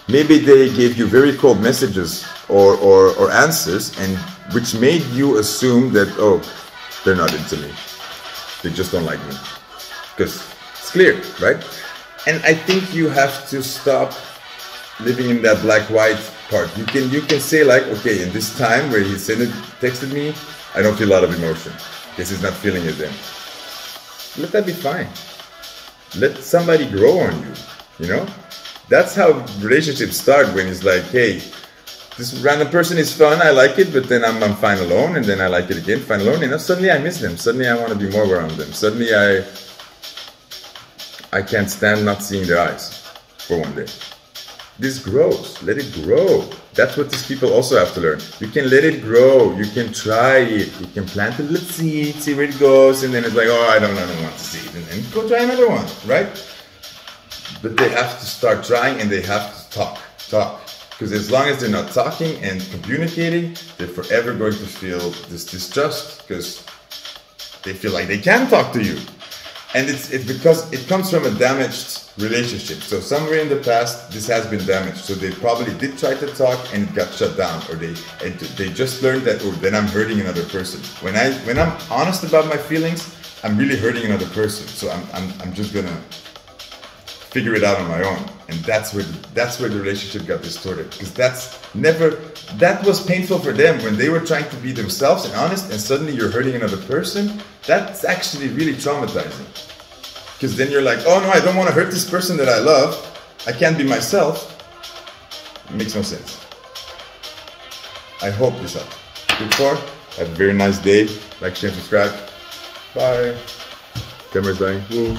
Maybe they gave you very cold messages or answers, and which made you assume that, oh, they're not into me, they just don't like me, because it's clear, right? And I think you have to stop living in that black-white part. You can say like, okay, in this time where he texted me, I don't feel a lot of emotion, guess he's not feeling it then. Let that be fine. Let somebody grow on you, you know? That's how relationships start, when it's like, hey, this random person is fun, I like it, but then I'm fine alone, and then I like it again, fine alone, and suddenly I miss them, suddenly I want to be more around them, suddenly I can't stand not seeing their eyes for one day. This grows, let it grow. That's what these people also have to learn. You can let it grow, you can try it, you can plant a little seed, see where it goes, and then it's like, oh, I don't want to see it, and then go try another one, right? But they have to start trying, and they have to talk. Because as long as they're not talking and communicating, they're forever going to feel this distrust, because they feel like they can talk to you. And it's because it comes from a damaged relationship. So somewhere in the past, this has been damaged. So they probably did try to talk and it got shut down, or they just learned that, oh, then I'm hurting another person. When I'm honest about my feelings, I'm really hurting another person. So I'm just gonna figure it out on my own. And that's where the relationship got distorted, because that was painful for them when they were trying to be themselves and honest, and suddenly you're hurting another person. That's actually really traumatizing, because then you're like, oh no, I don't want to hurt this person that I love, I can't be myself. It makes no sense. I hope this helps. Before, have a very nice day. Like, share, subscribe. Bye. Camera's dying. Woo.